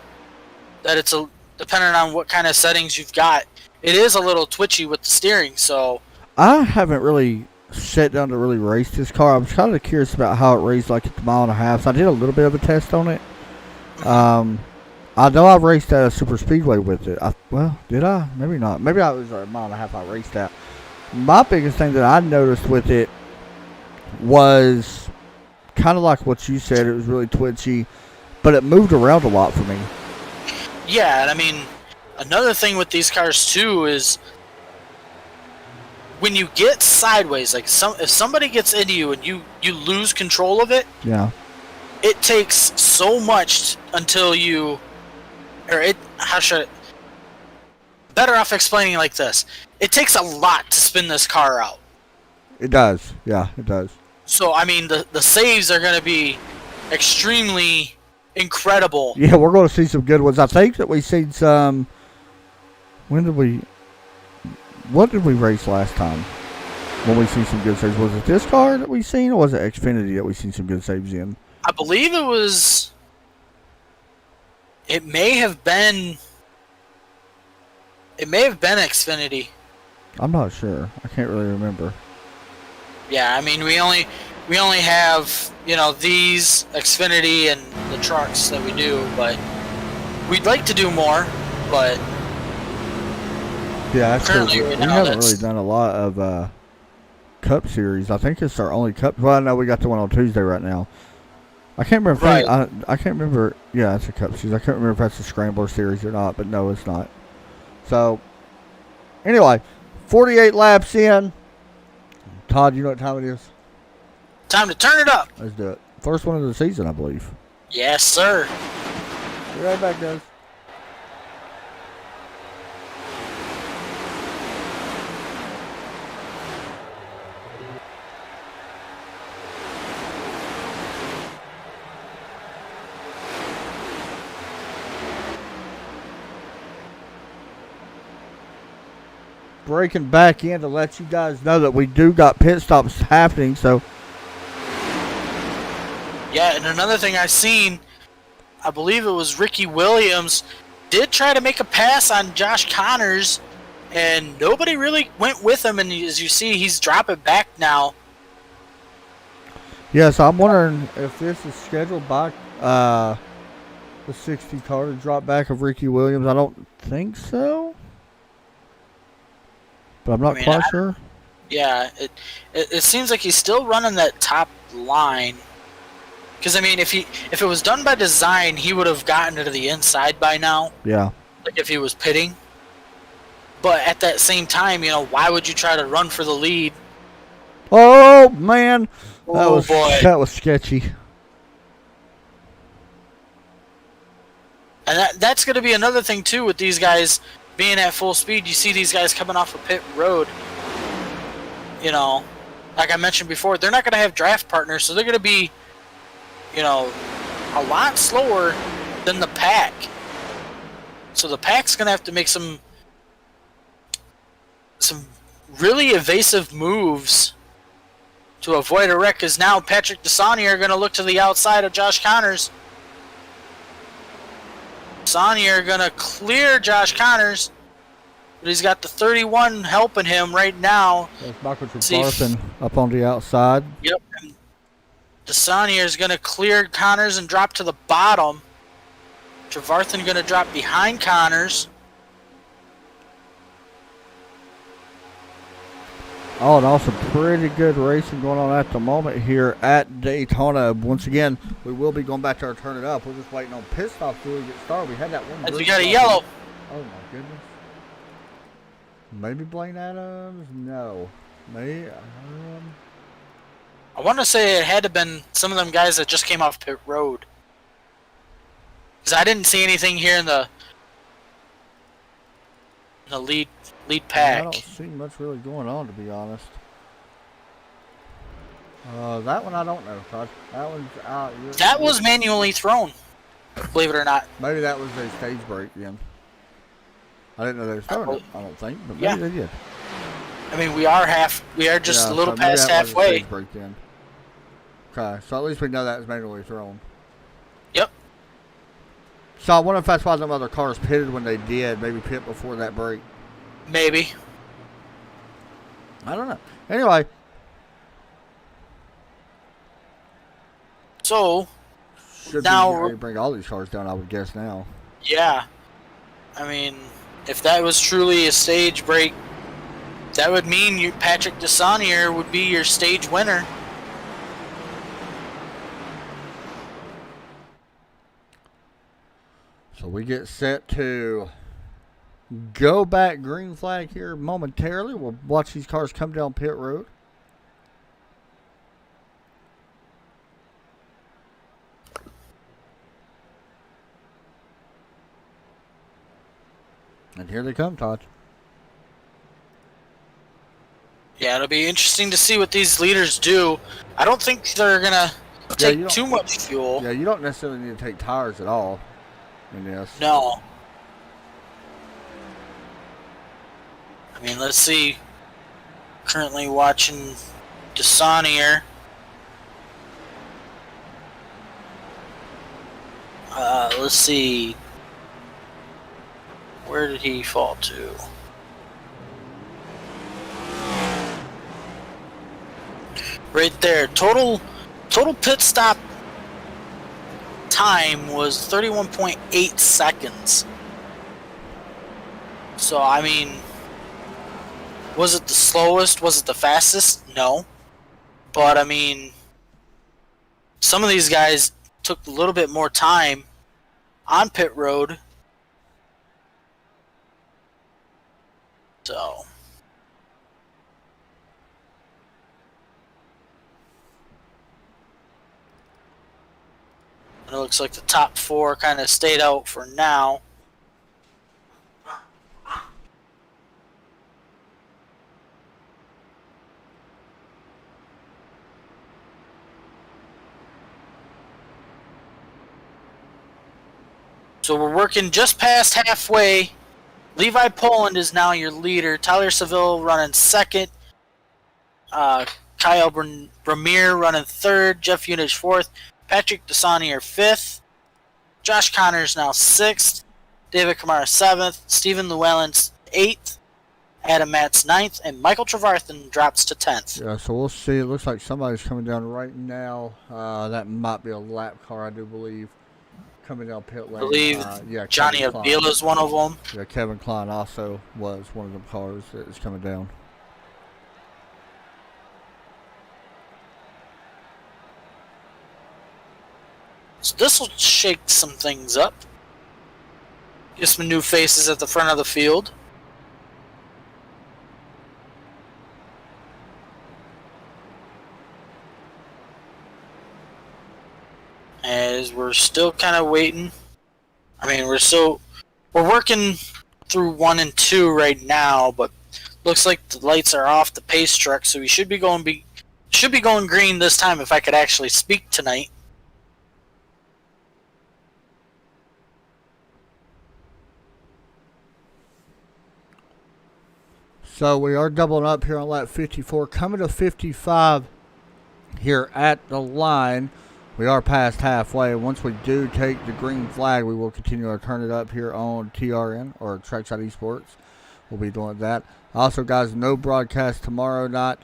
that it's depending on what kind of settings you've got, it is a little twitchy with the steering. So I haven't really sat down to really race this car. I'm kind of curious about how it raced like at the mile and a half. So I did a little bit of a test on it. I know I've raced at a super speedway with it. Did I? Maybe not. Maybe I was a mile and a half I raced at. My biggest thing that I noticed with it was kind of like what you said. It was really twitchy, but it moved around a lot for me. Yeah, and I mean, another thing with these cars too is when you get sideways, like if somebody gets into you and you lose control of it, yeah, it takes so much until better off explaining like this. It takes a lot to spin this car out. It does. Yeah, it does. So, I mean, the saves are going to be extremely incredible. Yeah, we're going to see some good ones. I think that we've seen some... What did we race last time when we seen some good saves? Was it this car that we seen, or was it Xfinity that we seen some good saves in? I believe it was... It may have been Xfinity. I'm not sure. I can't really remember. Yeah, I mean, we only have, you know, these Xfinity and the trucks that we do, but we'd like to do more, but yeah, that's currently we haven't really done a lot of Cup Series. I think it's our only Cup. Well, I know we got the one on Tuesday right now. I can't remember. Right. I can't remember. Yeah, it's a Cup Series. I can't remember if that's a Scrambler Series or not, but no, it's not. So, anyway, 48 laps in. Todd, you know what time it is? Time to turn it up. Let's do it. First one of the season, I believe. Yes, sir. Be right back, guys. Breaking back in to let you guys know that we do got pit stops happening. So yeah, and another thing I seen, I believe it was Ricky Williams, did try to make a pass on Josh Connors, and nobody really went with him. And as you see, he's dropping back now. yes, I'm wondering if this is scheduled by the 60 car to drop back of Ricky Williams. I don't think so. but I'm not quite sure. Yeah, it seems like he's still running that top line. Because I mean, if it was done by design, he would have gotten to the inside by now. Yeah. Like if he was pitting. But at that same time, you know, why would you try to run for the lead? Oh man, Oh boy, that was sketchy. And that's going to be another thing too with these guys being at full speed. You see these guys coming off of pit road. You know, like I mentioned before, they're not going to have draft partners, so they're going to be, you know, a lot slower than the pack. So the pack's going to have to make some really evasive moves to avoid a wreck, because now Patrick Desaunier are going to look to the outside of Josh Connors. Desaunier are going to clear Josh Connors, but he's got the 31 helping him right now. There's Michael Trevarthen up on the outside. Yep. And Desaunier is going to clear Connors and drop to the bottom. Trevarthen going to drop behind Connors. Oh, and also pretty good racing going on at the moment here at Daytona. Once again, we will be going back to our turn it up. We're just waiting on pit stops before we get started. We had that one. We got a yellow. Oh my goodness. Maybe Blaine Adams? No. Maybe. I want to say it had to have been some of them guys that just came off pit road. Because I didn't see anything here in the lead pack. I don't see much really going on, to be honest. That one I don't know, Todd. That one's out. That was manually thrown, believe it or not. Maybe that was a stage break then. I didn't know they were throwing it, I don't think, but maybe they did. I mean, we are just a little past halfway. Stage break then. Okay, so at least we know that was manually thrown. Yep. So I wonder if that's why them other cars pitted when they did. Maybe pit before that break. Maybe. I don't know. Anyway. So, should now be bring all these cars down, I would guess now. Yeah. I mean, if that was truly a stage break, that would mean Patrick Desaunier would be your stage winner. So we get set to go back green flag here momentarily. We'll watch these cars come down pit road. And here they come, Todd. Yeah, it'll be interesting to see what these leaders do. I don't think they're going to take too much fuel. Yeah, you don't necessarily need to take tires at all in this. No. I mean, let's see. Currently watching Desaunier. Let's see. Where did he fall to? Right there. Total pit stop time was 31.8 seconds. So, I mean, was it the slowest? Was it the fastest? No. But, I mean, some of these guys took a little bit more time on pit road. So, it looks like the top four kind of stayed out for now. So we're working just past halfway. Levi Poland is now your leader. Tyler Seville running second. Kyle Bramier running third. Jeff Unich fourth. Patrick Desaunier fifth. Josh Connors now sixth. David Kamara seventh. Stephen Llewellyn eighth. Adam Matz ninth. And Michael Trevarthen drops to 10th. Yeah, so we'll see. It looks like somebody's coming down right now. That might be a lap car, I do believe. coming down pit lane. I believe Johnny Avila is one of them. Yeah, Kevin Klein also was one of the cars that is coming down. So this will shake some things up. Get some new faces at the front of the field. As we're still kind of waiting. I mean, we're working through 1 and 2 right now, but looks like the lights are off the pace truck, so we should be going green this time if I could actually speak tonight. So we are doubling up here on lap 54, coming to 55 here at the line. We are past halfway. Once we do take the green flag, we will continue to turn it up here on TRN or Trackside Esports. We'll be doing that. Also, guys, no broadcast tomorrow night.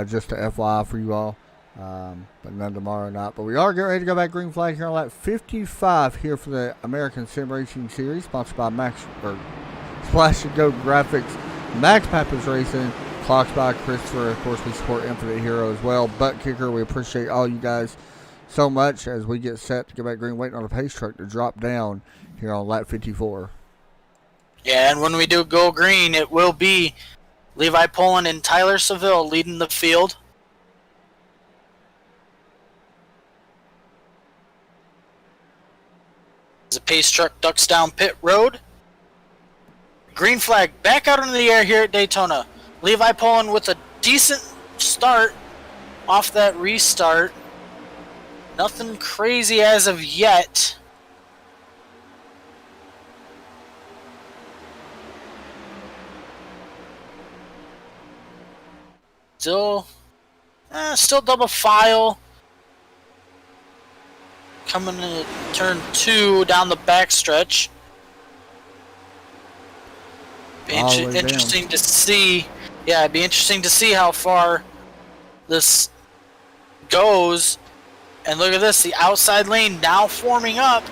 Just a FYI for you all. But none tomorrow night. But we are getting ready to go back green flag here on lap 55 here for the American Sim Racing Series, sponsored by Splash and Go Graphics, Max Pappas Racing, Clocks by Christopher. Of course, we support Infinite Hero as well. Butt Kicker, we appreciate all you guys so much as we get set to go back green, waiting on the pace truck to drop down here on lap 54. Yeah, and when we do go green, it will be Levi Poland and Tyler Seville leading the field. As the pace truck ducks down pit road. Green flag back out into the air here at Daytona. Levi Poland with a decent start off that restart. Nothing crazy as of yet. Still double file. Coming in turn 2 down the backstretch. Be interesting to see. Yeah, it'd be interesting to see how far this goes. And look at this, the outside lane now forming up.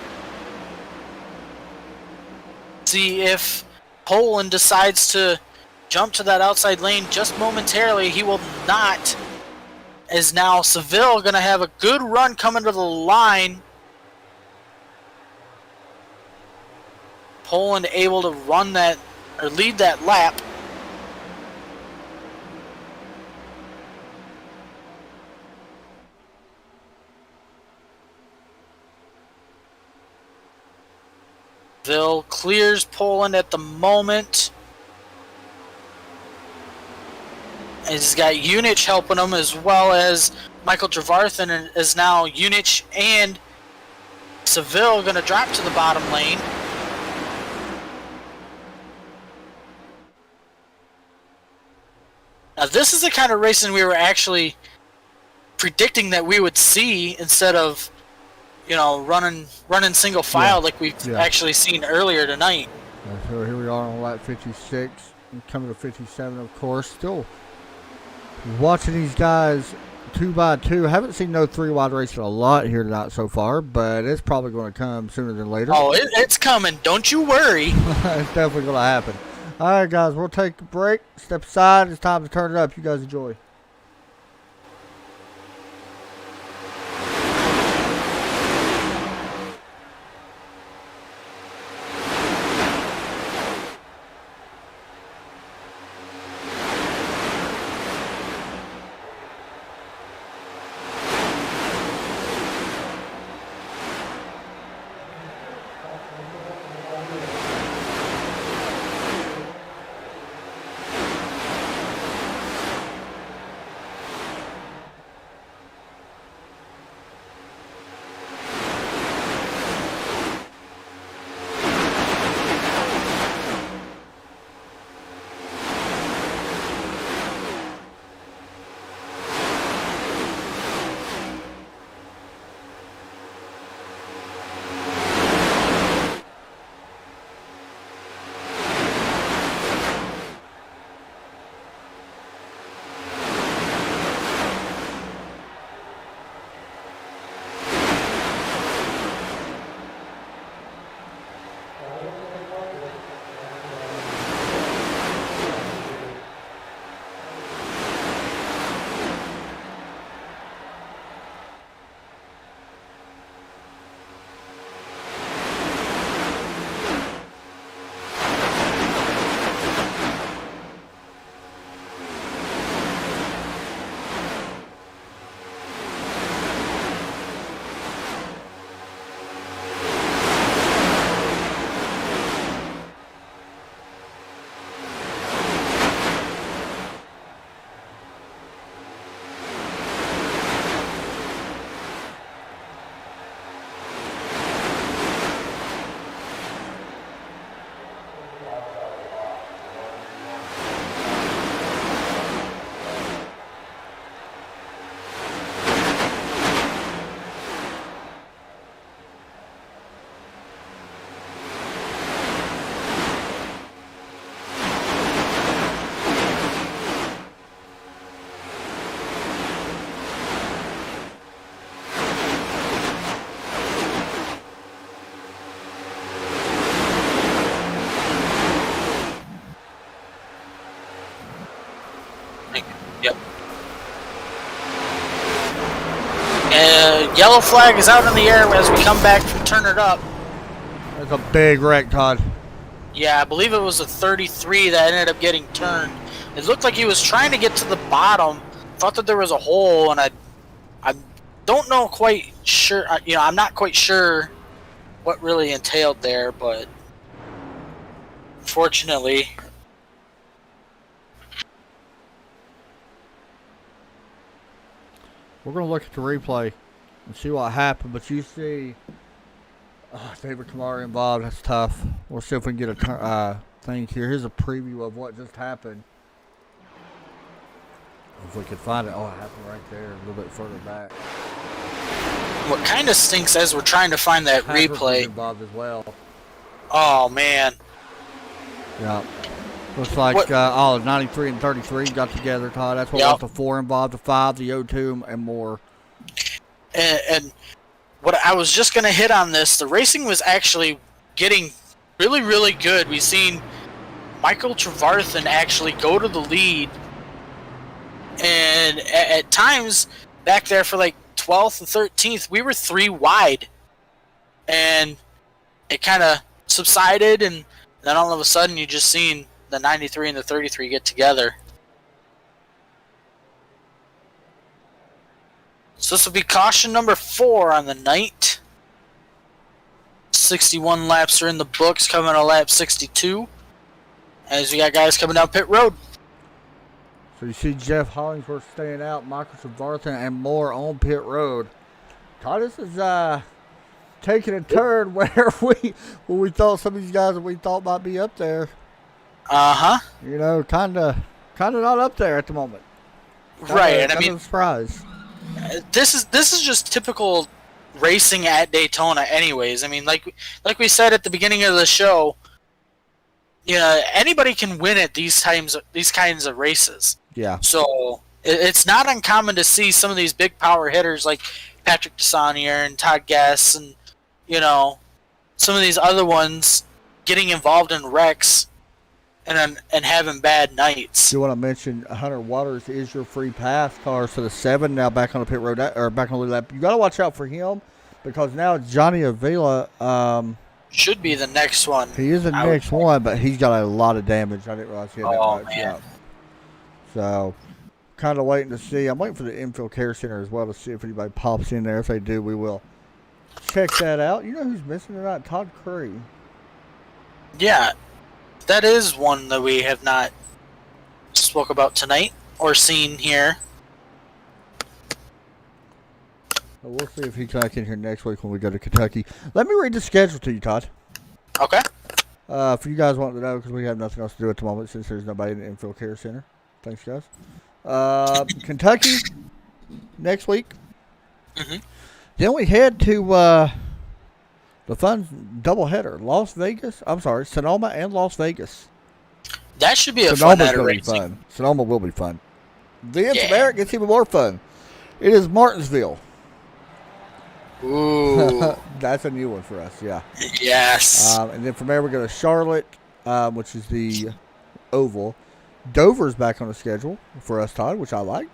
See if Poland decides to jump to that outside lane just momentarily. He will not. As now Seville going to have a good run coming to the line. Poland able to run that or lead that lap. Seville clears Poland at the moment. And he's got Unich helping him, as well as Michael Trevarthen is now Unich and Seville going to drop to the bottom lane. Now this is the kind of racing we were actually predicting that we would see instead of, you know, running single file like we've actually seen earlier tonight. So here we are on lap 56, and coming to 57, of course. Still watching these guys 2x2. Haven't seen no 3-wide racing a lot here tonight so far, but it's probably going to come sooner than later. Oh, it's coming. Don't you worry. It's definitely going to happen. All right, guys, we'll take a break. Step aside. It's time to turn it up. You guys enjoy. Yep. Yellow flag is out in the air as we come back from Turn It Up. That's a big wreck, Todd. Yeah, I believe it was a 33 that ended up getting turned. It looked like he was trying to get to the bottom. Thought that there was a hole, and I don't know quite sure. I'm not quite sure what really entailed there, but unfortunately, we're gonna look at the replay and see what happened. But you see, David Kamara involved. That's tough. We'll see if we can get a thing here. Here's a preview of what just happened. If we could find it. Oh, it happened right there, a little bit further back. what kind of stinks as we're trying to find that replay. Involved as well. Oh man. Yeah. Looks like 93 and 33 got together, Todd. That's what was the 4 involved, the 5, the O2, and more. And what I was just going to hit on this, the racing was actually getting really, really good. We've seen Michael Trevarthen actually go to the lead. And at times, back there for like 12th and 13th, we were 3 wide. And it kind of subsided, and then all of a sudden you just seen the 93 and the 33 get together. So this will be caution number 4 on the night. 61 laps are in the books, coming to lap 62. As we got guys coming down pit road. So you see Jeff Hollingsworth staying out, Michael Trevarthen, and more on pit road. Todd, this is taking a turn where we thought some of these guys that we thought might be up there. Uh-huh. Kind of not up there at the moment. Right, and I mean, surprise. This is just typical racing at Daytona, anyways. I mean, like we said at the beginning of the show, anybody can win at these kinds of races. Yeah. So it's not uncommon to see some of these big power hitters like Patrick Desaunier and Todd Guess and some of these other ones getting involved in wrecks and having bad nights. Do you want to mention Hunter Waters is your free pass car, so the 7 now back on the pit road or back on the lap. You got to watch out for him because now Johnny Avila should be the next one. He is the next one, but he's got a lot of damage. I didn't realize he had that much. Man. Yeah. So, kind of waiting to see. I'm waiting for the infield care center as well to see if anybody pops in there. If they do, we will check that out. You know who's missing tonight? Todd Curry. Yeah, that is one that we have not spoke about tonight or seen here. We'll see if he can in here next week when we go to Kentucky. Let me read the schedule to you, Todd. Okay. For you guys wanting to know, because we have nothing else to do at the moment since there's nobody in the infield care center. Thanks, guys. Kentucky next week. Mm-hmm. Then we head to the fun doubleheader, Las Vegas. I'm sorry, Sonoma and Las Vegas. That should be a Sonoma's fun night of gonna be racing. fun. Sonoma will be fun. Then from there it gets even more fun. It is Martinsville. Ooh. That's a new one for us, yeah. Yes. And then from there we go to Charlotte, which is the oval. Dover's back on the schedule for us, Todd, which I like.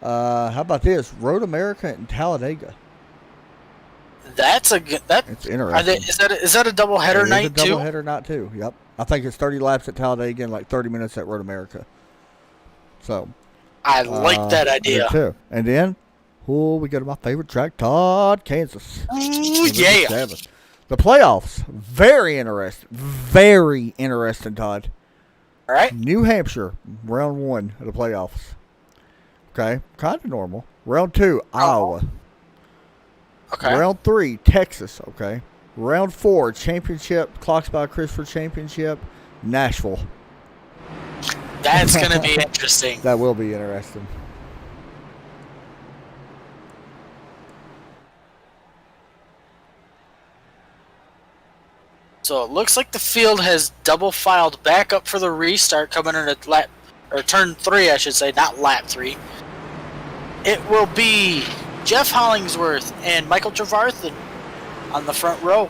How about this? Road America and Talladega. That's a good. It's interesting. Is that a double header night too? Double header night too. Yep. I think it's 30 laps at Talladega and like 30 minutes at Road America. So. I like that idea. Too. And then, we go to my favorite track, Todd, Kansas. Ooh, yeah. The playoffs, very interesting. Very interesting, Todd. All right. New Hampshire, round 1 of the playoffs. Okay, kind of normal. Round 2, Iowa. Okay. Round 3, Texas. Okay. Round 4, championship, Clocks by Christopher championship, Nashville. That's going to be interesting. That will be interesting. So it looks like the field has double filed back up for the restart coming in at turn 3, I should say, not lap 3. It will be Jeff Hollingsworth and Michael Trevarthen on the front row.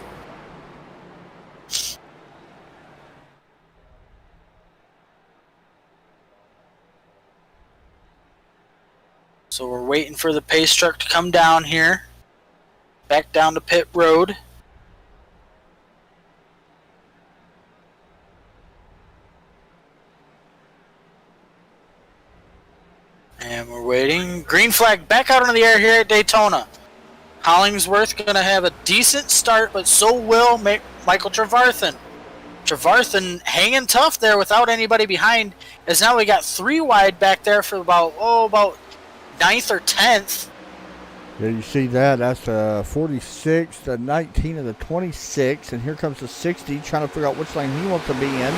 So we're waiting for the pace truck to come down here. Back down to pit road. And we're waiting. Green flag back out into the air here at Daytona. Hollingsworth going to have a decent start, but so will Michael Trevarthen. Trevarthen hanging tough there without anybody behind, as now we got 3 wide back there for about 9th or 10th. Yeah, you see that. That's the 46, the 19, and the 26. And here comes the 60, trying to figure out which lane he wants to be in.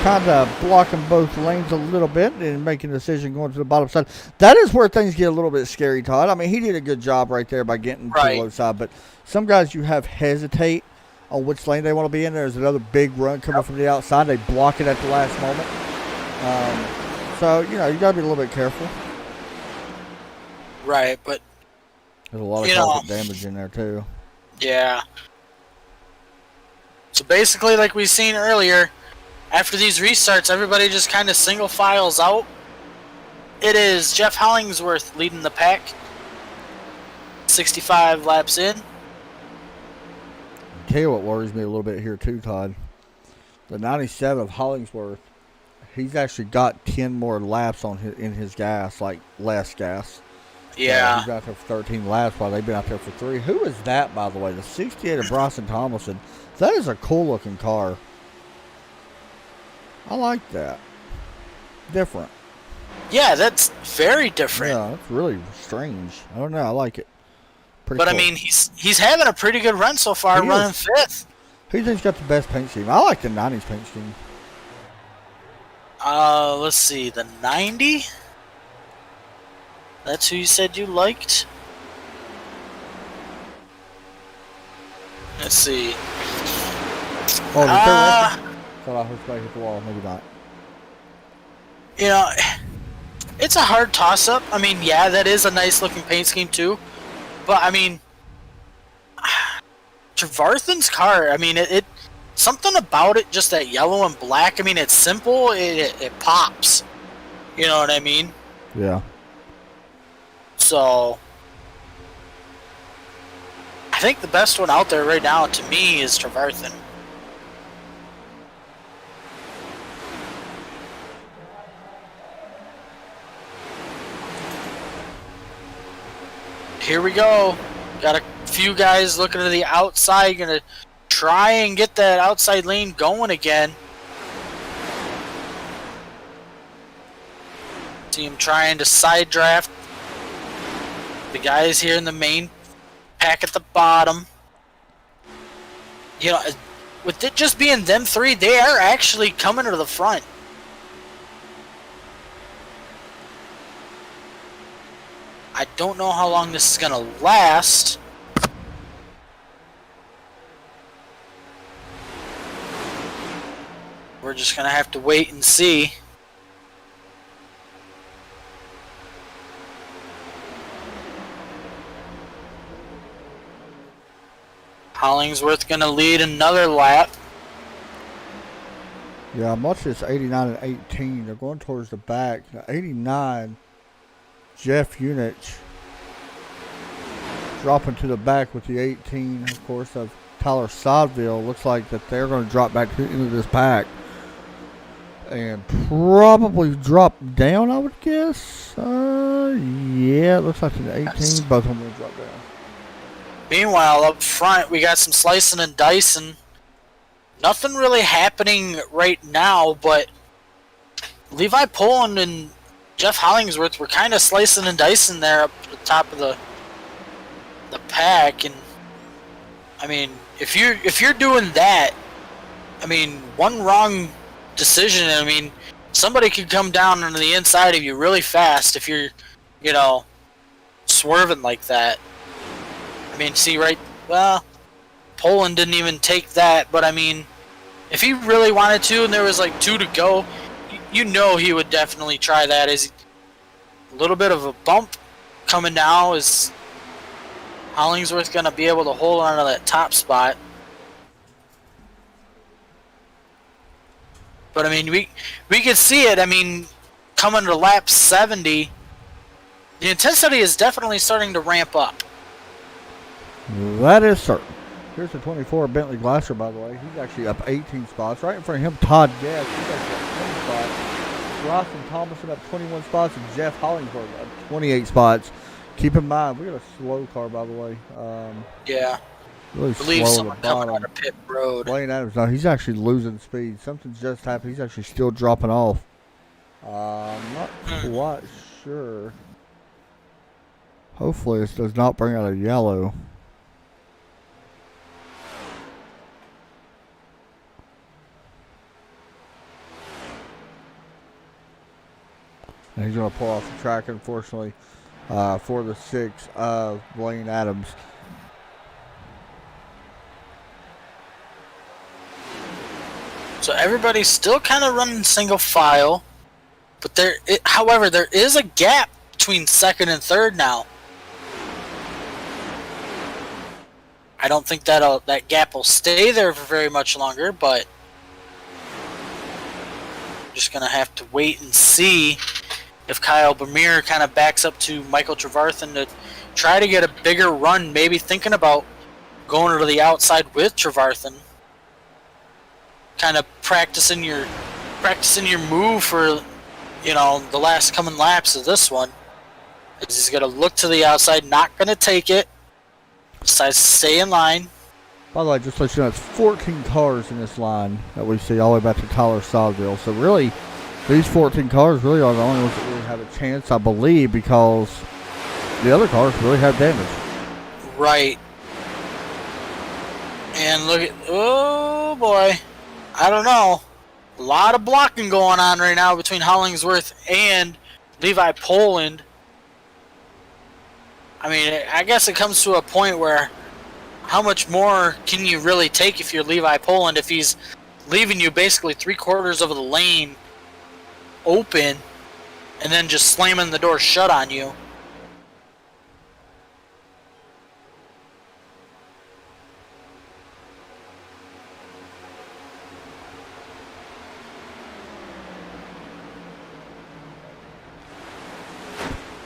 Kind of blocking both lanes a little bit and making a decision going to the bottom side. That is where things get a little bit scary, Todd. I mean, he did a good job right there by getting to the low side. But some guys you have hesitate on which lane they want to be in. There's another big run coming from the outside. They block it at the last moment. So, you got to be a little bit careful. Right, but there's a lot of carpet damage in there, too. Yeah. So basically, like we seen earlier, after these restarts, everybody just kind of single files out. It is Jeff Hollingsworth leading the pack. 65 laps in. I'll tell you what worries me a little bit here, too, Todd. The 97 of Hollingsworth, he's actually got 10 more laps in his gas, like less gas. Yeah. He's out there for 13 laps while they've been out there for 3. Who is that, by the way? The 68 of Bryson Tomlinson. That is a cool-looking car. I like that. Different. Yeah, that's very different. Yeah, it's really strange. I don't know. I like it. Pretty but cool. I mean, he's having a pretty good run so far, running 5th. Who think's got the best paint scheme? I like the 90s paint scheme. Let's see, the 90. That's who you said you liked. Let's see. Oh, the thought I heard somebody hit the wall. Maybe not. It's a hard toss-up. I mean, yeah, that is a nice-looking paint scheme, too. But, I mean, Trevarthen's car, I mean, it something about it, just that yellow and black, I mean, it's simple, it pops. You know what I mean? Yeah. So, I think the best one out there right now, to me, is Trevarthen. Here we go. Got a few guys looking to the outside, gonna try and get that outside lane going again. See him trying to side draft the guys here in the main pack at the bottom. With it just being them 3, they are actually coming to the front. I don't know how long this is going to last. We're just going to have to wait and see. Hollingsworth going to lead another lap. Yeah, much as 89 and 18, they're going towards the back. 89... Jeff Unich dropping to the back with the 18, of course, of Tyler Sodville. Looks like that they're going to drop back into this pack and probably drop down, I would guess. Yeah, it looks like the 18, both of them will drop down. Meanwhile, up front, we got some slicing and dicing. Nothing really happening right now, but Levi Poland and Jeff Hollingsworth were kind of slicing and dicing there up at the top of the pack, and I mean, if you're doing that, I mean, one wrong decision, I mean, somebody could come down on the inside of you really fast if you're, swerving like that. I mean, see, right? Well, Poland didn't even take that, but I mean, if he really wanted to, and there was like 2 to go. He would definitely try that. Is a little bit of a bump coming now. Is Hollingsworth going to be able to hold on to that top spot? But I mean, we could see it. I mean, coming to lap 70, The intensity is definitely starting to ramp up. That is certain. Here's the 24 Bentley Glasser, by the way. He's actually up 18 spots. Right in front of him, Todd Guest. He's actually up 20 spots. Ross and Thomason up 21 spots. And Jeff Hollingsworth up 28 spots. Keep in mind, we got a slow car, by the way. Yeah. Really I believe slow someone at the coming bottom. out of pit road. Blaine Adams, no, he's actually losing speed. Something's just happened. He's actually still dropping off. I'm not quite sure. Hopefully this does not bring out a yellow. And he's going to pull off the track, unfortunately, for the 6 of Blaine Adams. So everybody's still kind of running single file, but however, there is a gap between second and third now. I don't think that gap will stay there for very much longer, but just gonna have to wait and see if Kyle Bermere kind of backs up to Michael Trevarthen to try to get a bigger run. Maybe thinking about going to the outside with Trevarthen. Kind of practicing your move for, the last coming laps of this one. He's gonna look to the outside, not gonna take it. Decides to stay in line. By the way, just to let you know, it's 14 cars in this line that we see all the way back to Tyler Sodville. So really, these 14 cars really are the only ones that really have a chance, I believe, because the other cars really have damage. Right. And look at, oh boy, I don't know. A lot of blocking going on right now between Hollingsworth and Levi Poland. I mean, I guess it comes to a point where how much more can you really take if you're Levi Poland if he's leaving you basically 3/4 of the lane open and then just slamming the door shut on you?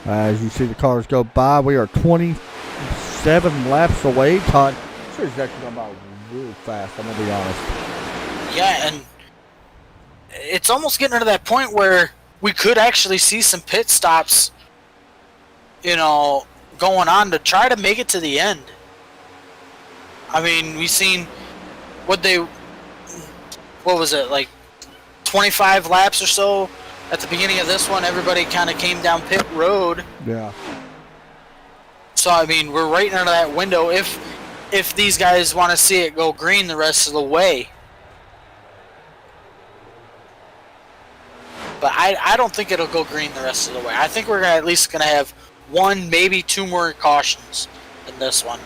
As you see the cars go by, we are 27 laps away. Todd, I'm sure he's actually going by really fast, I'm going to be honest. Yeah, and it's almost getting to that point where we could actually see some pit stops, going on to try to make it to the end. I mean, we've seen what was it, like 25 laps or so at the beginning of this one. Everybody kind of came down pit road. Yeah. So, I mean, we're right into that window if these guys want to see it go green the rest of the way. But I don't think it'll go green the rest of the way. I think we're at least going to have one, maybe two more cautions in this one.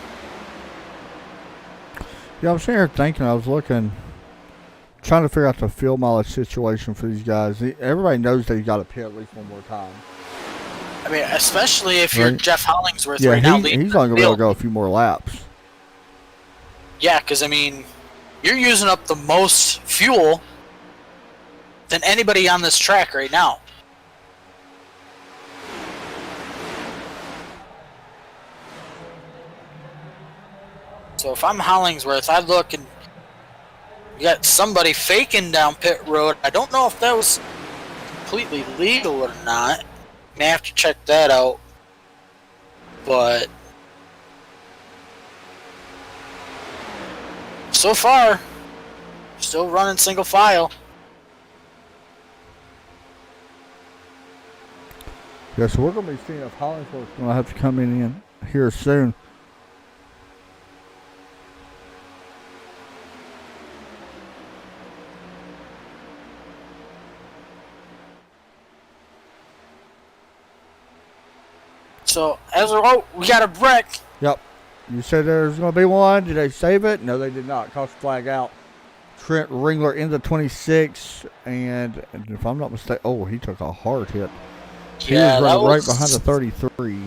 Yeah, I'm sitting here thinking, I was looking, trying to figure out the fuel mileage situation for these guys. Everybody knows that you got to pit at least one more time. I mean, especially if you're Jeff Hollingsworth yeah, right now. He's only going to be able to go a few more laps. Yeah, because, I mean, you're using up the most fuel than anybody on this track right now. So if I'm Hollingsworth, I look and you got somebody faking down pit road. I don't know if that was completely legal or not. May have to check that out. But so far, still running single file. Yeah, so we're going to be seeing if Hollingsworth's going to have to come in here soon. So, we got a wreck. Yep. You said there's going to be one. Did they save it? No, they did not. Cost flag out. Trent Ringler in the 26. And if I'm not mistaken, he took a hard hit. He was running right behind the 33.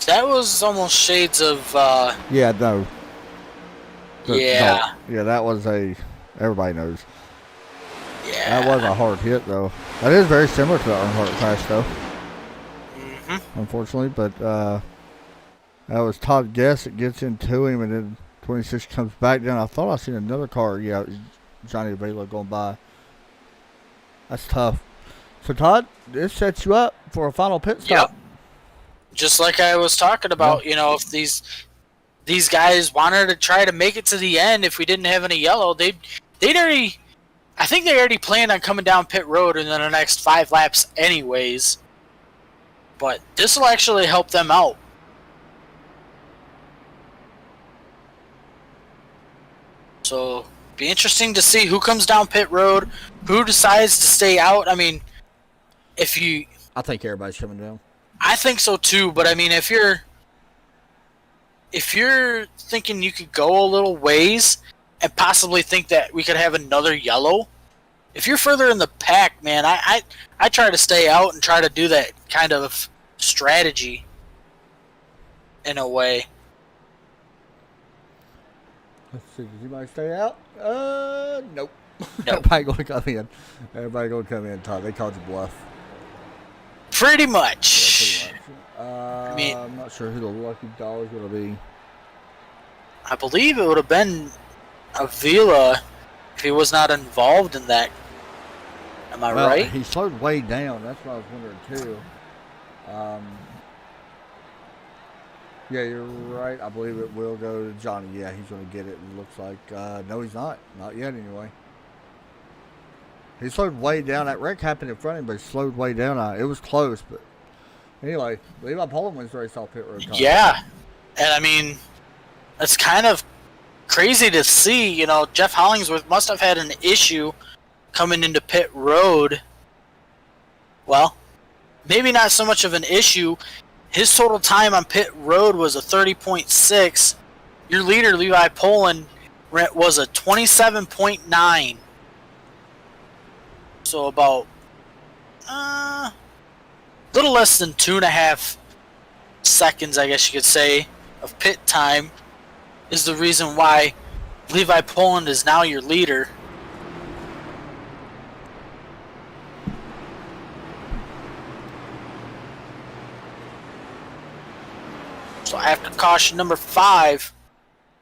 That was almost shades of... yeah, no. Yeah. No. Yeah, that was everybody knows. Yeah. That was a hard hit, though. That is very similar to the Earnhardt crash, though. Mm-hmm. unfortunately. But that was Todd Guess that gets into him, and then 26 comes back down. I thought I seen another car. Yeah, it was Johnny Avila going by. That's tough. So, Todd, this sets you up for a final pit stop. Yep. Just like I was talking about, if these guys wanted to try to make it to the end, if we didn't have any yellow, they'd already. I think they already planned on coming down pit road in the next 5 laps, anyways. But this will actually help them out. So, be interesting to see who comes down pit road, who decides to stay out. I mean, I think everybody's coming down. I think so too, but I mean, if you're thinking you could go a little ways and possibly think that we could have another yellow, if you're further in the pack, man, I try to stay out and try to do that kind of strategy in a way. Let's see, does anybody stay out? Nope. Everybody gonna come in. Everybody gonna come in, Todd. They called you bluff. Pretty much. Yeah, pretty much. I'm not sure who the lucky dog is gonna be. I believe it would have been Avila if he was not involved in that. Am I right? He slowed way down. That's what I was wondering too. Yeah, you're right. I believe it will go to Johnny. Yeah, he's going to get it. And it looks like no, he's not. Not yet, anyway. He slowed way down. That wreck happened in front of him, but he slowed way down. It was close, but anyway, Levi Poland wins the race off pit road. Yeah, and I mean, it's kind of crazy to see. Jeff Hollingsworth must have had an issue coming into pit road. Well, maybe not so much of an issue. His total time on pit road was a 30.6. Your leader, Levi Poland, was a 27.9. So about a little less than 2.5 seconds, I guess you could say, of pit time is the reason why Levi Poland is now your leader. So after caution number 5,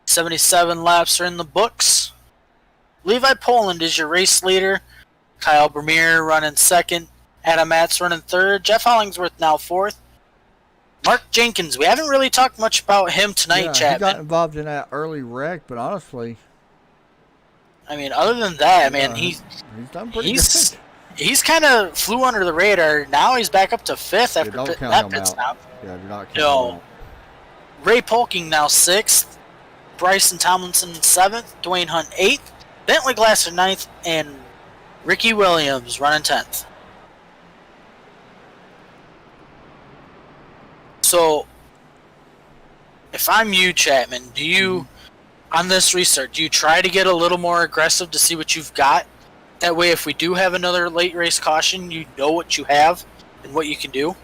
77 laps are in the books. Levi Poland is your race leader. Kyle Vermeer running second. Adam Matz running third. Jeff Hollingsworth now fourth. Mark Jenkins, we haven't really talked much about him tonight, Chapman. He got involved in that early wreck, but honestly, I mean, other than that, man, he's done pretty good. He's kind of flew under the radar. Now he's back up to 5th after that pit stop. Yeah, do not count him out. Ray Polking now 6th. Bryson Tomlinson 7th. Dwayne Hunt 8th. Bentley Glasser 9th. And Ricky Williams running 10th. So, if I'm you, Chapman, do you, on this restart, do you try to get a little more aggressive to see what you've got? That way, if we do have another late race caution, you know what you have and what you can do?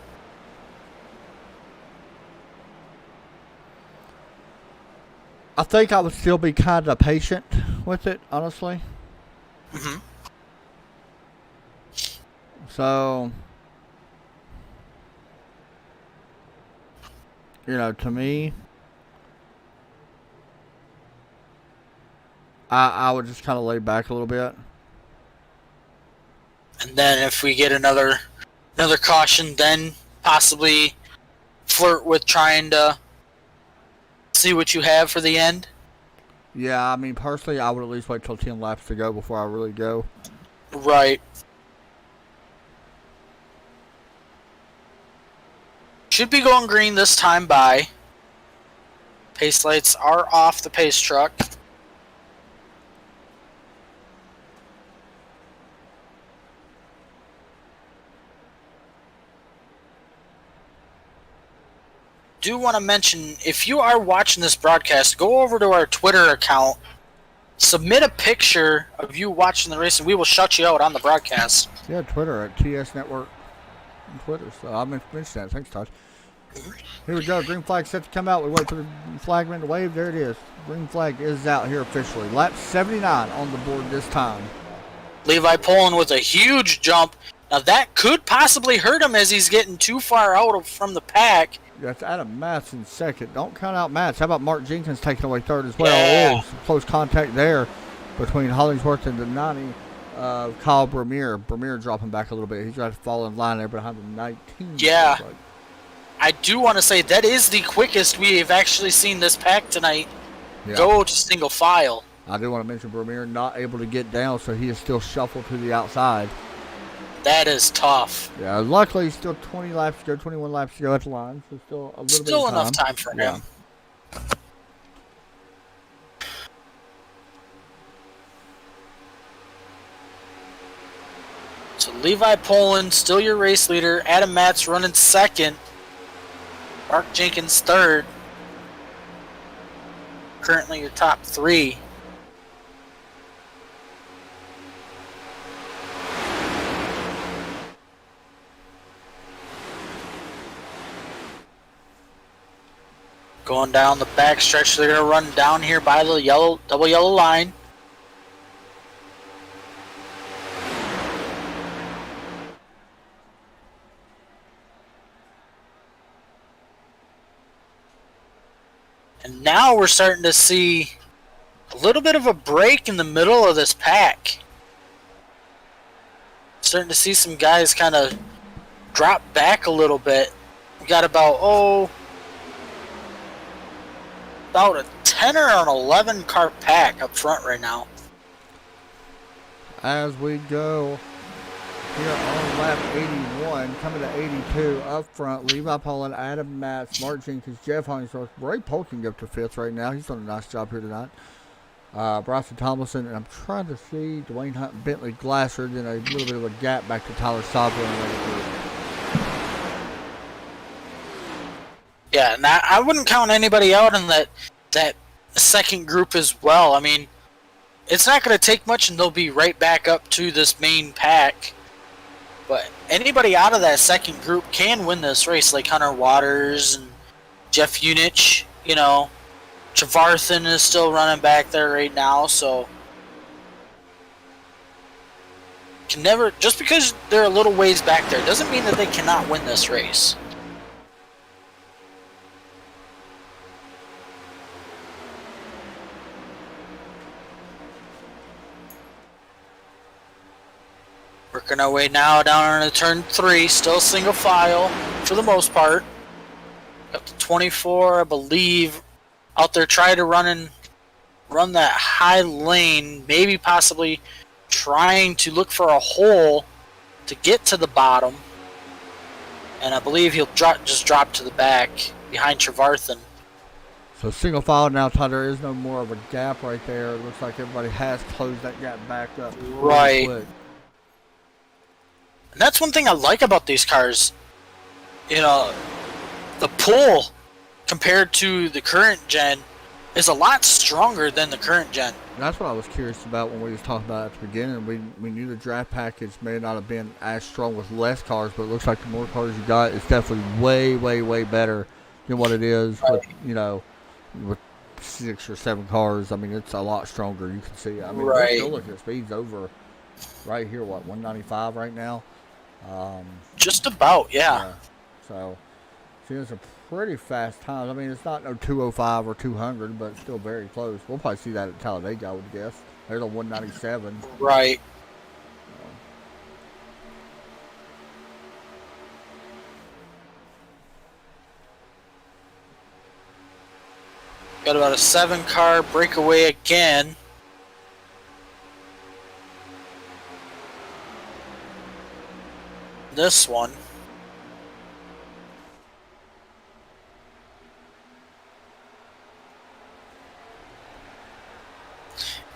I think I would still be kind of patient with it, honestly. Mm-hmm. So, to me, I would just kind of lay back a little bit. And then if we get another caution, then possibly flirt with trying to see what you have for the end. Yeah, I mean, personally, I would at least wait till 10 laps to go before I really go. Right. Should be going green this time by. Pace lights are off the pace truck. Do want to mention, if you are watching this broadcast, go over to our Twitter account, submit a picture of you watching the race, and we will shut you out on the broadcast. Yeah, Twitter at TS Network on Twitter. So I'll mention that. Thanks, Todd. Here we go. Green flag set to come out. We wait for the flagman to wave. There it is. Green flag is out here officially. Lap 79 on the board this time. Levi Poland with a huge jump Now that could possibly hurt him as he's getting too far out from the pack. That's Adam Matz in second. Don't count out Matz. How about Mark Jenkins taking away third as well? Yeah. Oh, some close contact there between Hollingsworth and the 90. Kyle Bramier. Bramier dropping back a little bit. He's got to fall in line there behind the 19. Yeah. I do want to say that is the quickest we have actually seen this pack tonight go to single file. I do want to mention Bramier not able to get down, so he is still shuffled to the outside. That is tough. Yeah, luckily still 20 laps to go, 21 laps to go at the line, so still a little bit of time. Still enough time for him. So Levi Poland, still your race leader. Adam Matz running second. Mark Jenkins third. Currently your top three. Going down the back stretch, they're going to run down here by the double yellow line. And now we're starting to see a little bit of a break in the middle of this pack. Starting to see some guys kind of drop back a little bit. We got about a 10 or an 11 car pack up front right now. As we go here on lap 81, coming to 82, up front, Levi Poland, Adam Matz, Mark Jenkins, Jeff Hollingsworth, Ray Polking up to 5th right now. He's done a nice job here tonight. Bryson Tomlinson, and I'm trying to see Dwayne Hunt, Bentley Glasser, then a little bit of a gap back to Tyler Sobel. Yeah, and I wouldn't count anybody out in that second group as well. I mean, it's not going to take much and they'll be right back up to this main pack. But anybody out of that second group can win this race, like Hunter Waters and Jeff Unich, you know. Trevarthen is still running back there right now, so can never, just because they're a little ways back there doesn't mean that they cannot win this race. Working our way now down into turn 3, still single file for the most part. Up to 24, I believe, out there trying to run that high lane, maybe possibly trying to look for a hole to get to the bottom. And I believe he'll just drop to the back behind Trevarthen. So single file now, Todd. There is no more of a gap right there. It looks like everybody has closed that gap back up. Right. And that's one thing I like about these cars. You know, the pull compared to the current gen is a lot stronger than the current gen. And that's what I was curious about when we was talking about at the beginning. We knew the draft package may not have been as strong with less cars, but it looks like the more cars you got, it's definitely way, way, way better than what it is with, you know, with 6 or 7 cars. I mean, it's a lot stronger. You can see. I mean, we're still looking at speeds over right here. What, 195 right now? Just about, yeah. So, see, it's a pretty fast time. I mean, it's not no 205 or 200, but still very close. We'll probably see that at Talladega, I would guess. There's a 197. Right. Got about a 7-car breakaway again. This one.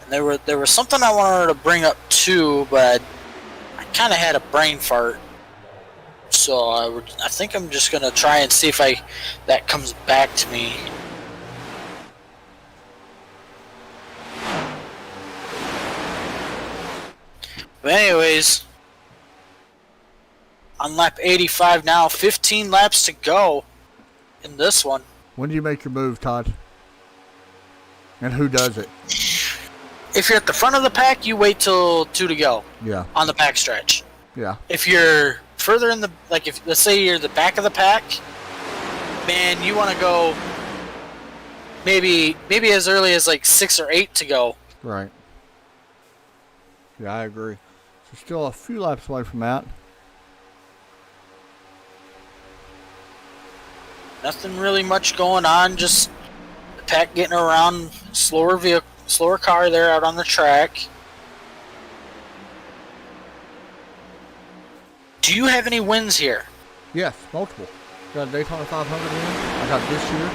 And there was something I wanted to bring up too, but I kind of had a brain fart. So I think I'm just gonna try and see if that comes back to me. But anyways, on lap 85 now, 15 laps to go in this one. When do you make your move, Todd? And who does it? If you're at the front of the pack, you wait till 2 to go. Yeah. On the back stretch. Yeah. If you're further in the, like, if let's say you're the back of the pack, man, you want to go maybe as early as like 6 or 8 to go. Right. Yeah, I agree. So still a few laps away from that. Nothing really much going on. Just the pack getting around, slower car there out on the track. Do you have any wins here? Yes, multiple. Got a Daytona 500 win. I got this year.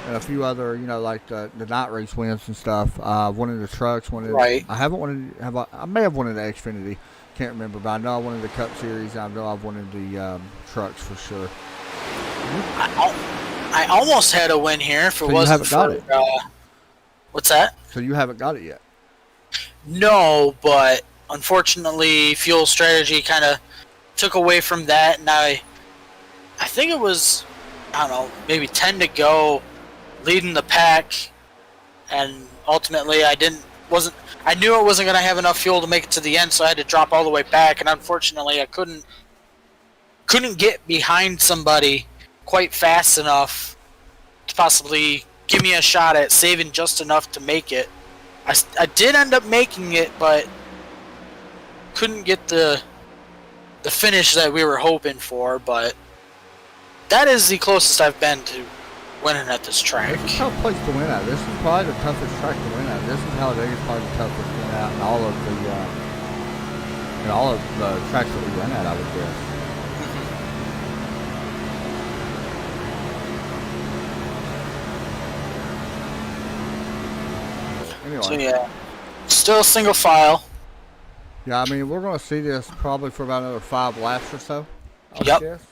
And a few other, like the night race wins and stuff. One of the trucks, Right. I haven't won. I may have won in the Xfinity. Can't remember, but I know I won in the Cup Series. I know I've won in the trucks for sure. I almost had a win here if it wasn't for. You haven't got it. What's that? So you haven't got it yet? No, but unfortunately, fuel strategy kind of took away from that, and I think it was, I don't know, maybe 10 to go, leading the pack, and ultimately I knew I wasn't going to have enough fuel to make it to the end, so I had to drop all the way back, and unfortunately I couldn't get behind somebody quite fast enough to possibly give me a shot at saving just enough to make it. I did end up making it, but couldn't get the finish that we were hoping for, but that is the closest I've been to winning at this track. This is a tough place to win at. This is probably the toughest track to win at. This is Talladega is probably the toughest to win at in all of the tracks that we run at, I would guess. Anyway. So yeah, still single file. Yeah, I mean, we're going to see this probably for about another 5 laps or so, I would guess.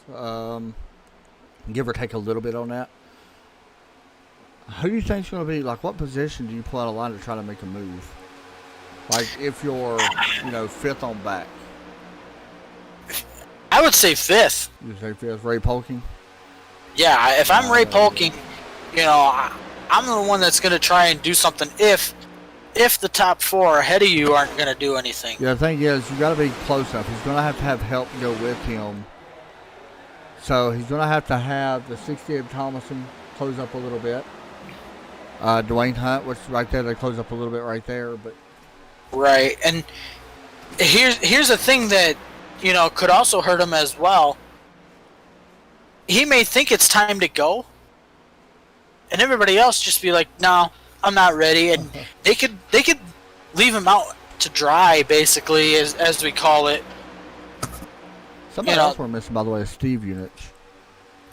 Give or take a little bit on that. Who do you think's going to be, like, what position do you pull out of line to try to make a move? Like, if you're, 5th on back. I would say 5th. You say 5th, Ray Polking? Yeah, if I'm Ray Polking, I'm the one that's going to try and do something if the top 4 ahead of you aren't going to do anything. Yeah, the thing is, you got to be close enough. He's going to have help go with him. So he's going to have the 68 Thomason close up a little bit. Dwayne Hunt, which right there, they close up a little bit right there. But right, and here's the thing that could also hurt him as well. He may think it's time to go, and everybody else just be like, "No, I'm not ready," and they could leave him out to dry, basically, as we call it. Somebody else we're missing, by the way, is Steve Unich.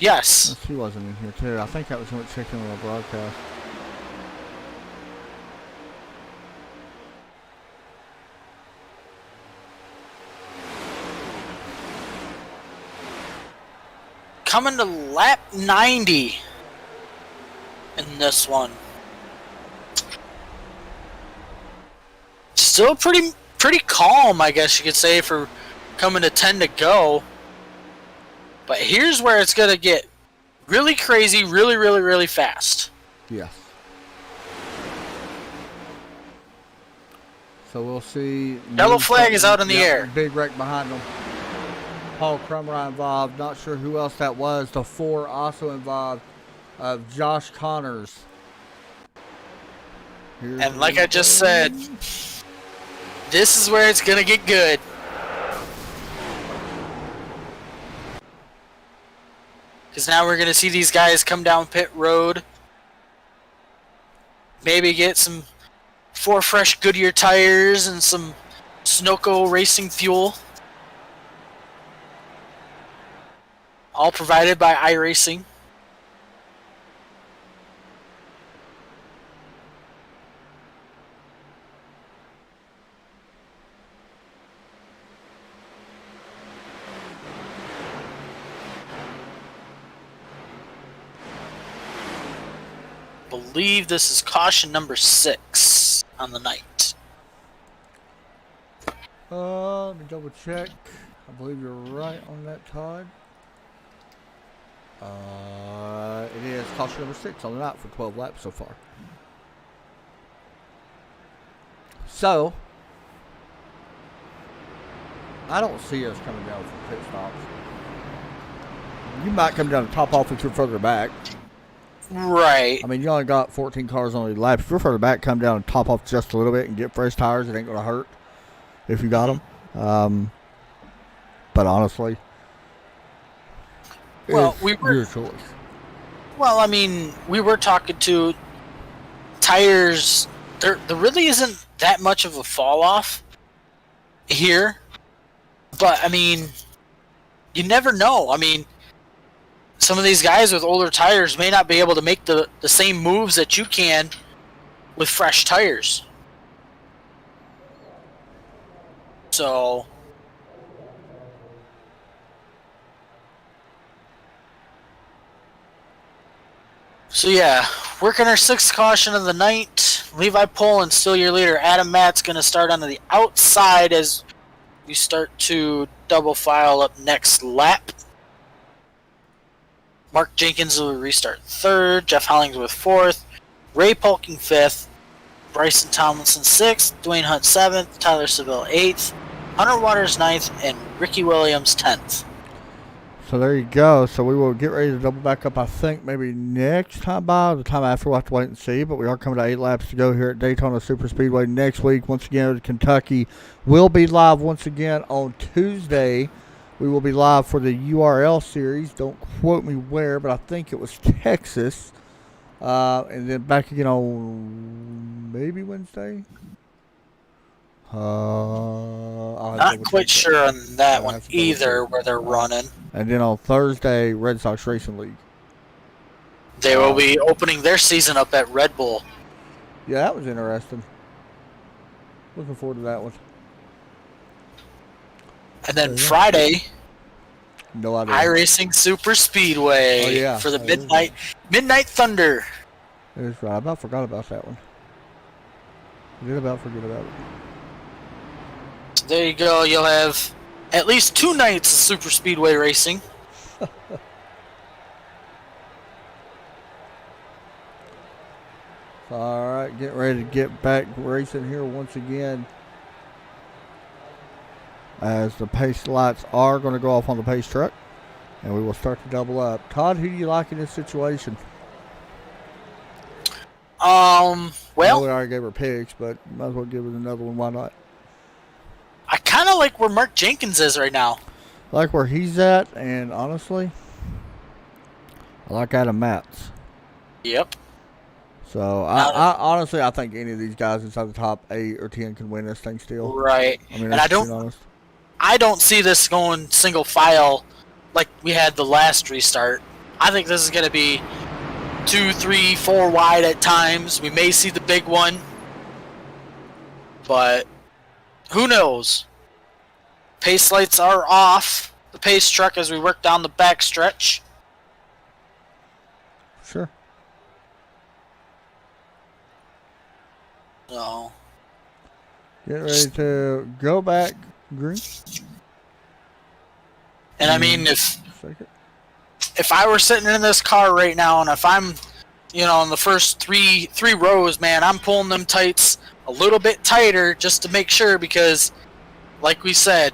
Yes. He wasn't in here too. I think that was when checking on the broadcast. Coming to lap 90 in this one. Still pretty calm, I guess you could say, for coming to 10 to go. But here's where it's going to get really crazy, really, really, really fast. Yes. So we'll see. Yellow flag is out in the air. Big wreck behind them. Paul Crumrine involved. Not sure who else that was. The 4 also involved. Josh Connors. And like I just said, this is where it's going to get good. Because now we're going to see these guys come down pit road. Maybe get some 4 fresh Goodyear tires and some Sunoco racing fuel. All provided by iRacing. Believe this is caution number 6 on the night. Let me double check. I believe you're right on that, Todd. It is caution number 6 on the night for 12 laps so far. So, I don't see us coming down for pit stops. You might come down to top off if you're further back. Right. I mean, you only got 14 cars on the lap. If you're further back, come down and top off just a little bit and get fresh tires. It ain't going to hurt if you got them. But honestly, well, it's your choice. Well, I mean, we were talking to tires. There really isn't that much of a fall off here. But, I mean, you never know. I mean, some of these guys with older tires may not be able to make the same moves that you can with fresh tires. So yeah, working our sixth caution of the night. Levi Poland, still your leader. Adam Matt's going to start on the outside as we start to double file up next lap. Mark Jenkins will restart third. Jeff Hollingsworth fourth. Ray Polking fifth. Bryson Tomlinson sixth. Dwayne Hunt seventh. Tyler Seville eighth. Hunter Waters ninth. And Ricky Williams 10th. So there you go. So we will get ready to double back up, I think, maybe next time by. The time after, we'll have to wait and see. But we are coming to 8 laps to go here at Daytona Superspeedway next week. Once again, Kentucky will be live once again on Tuesday. We will be live for the URL series. Don't quote me where, but I think it was Texas. And then back again on maybe Wednesday. Not quite sure on that one either, where they're running. And then on Thursday, Red Sox Racing League. They will be opening their season up at Red Bull. Yeah, that was interesting. Looking forward to that one. And then Friday, no idea. iRacing Super Speedway for the Midnight Thunder. That is right. I about forgot about that one. Forget about it. So there you go. You'll have at least 2 nights of Super Speedway racing. All right, getting ready to get back racing here once again. As the pace lights are going to go off on the pace truck. And we will start to double up. Todd, who do you like in this situation? Well, we already gave her picks, but might as well give it another one. Why not? I kind of like where Mark Jenkins is right now. I like where he's at, and honestly, I like Adam Matz. Yep. So, I honestly, I think any of these guys inside the top 8 or 10 can win this thing still. Right. I mean, and I don't see this going single file like we had the last restart. I think this is going to be 2, 3, 4 wide at times. We may see the big one, but who knows? Pace lights are off the pace truck as we work down the back stretch. Sure. So, get ready to go back green. And I mean, if I were sitting in this car right now, and if I'm, in the first three rows, man, I'm pulling them tights a little bit tighter just to make sure, because, like we said,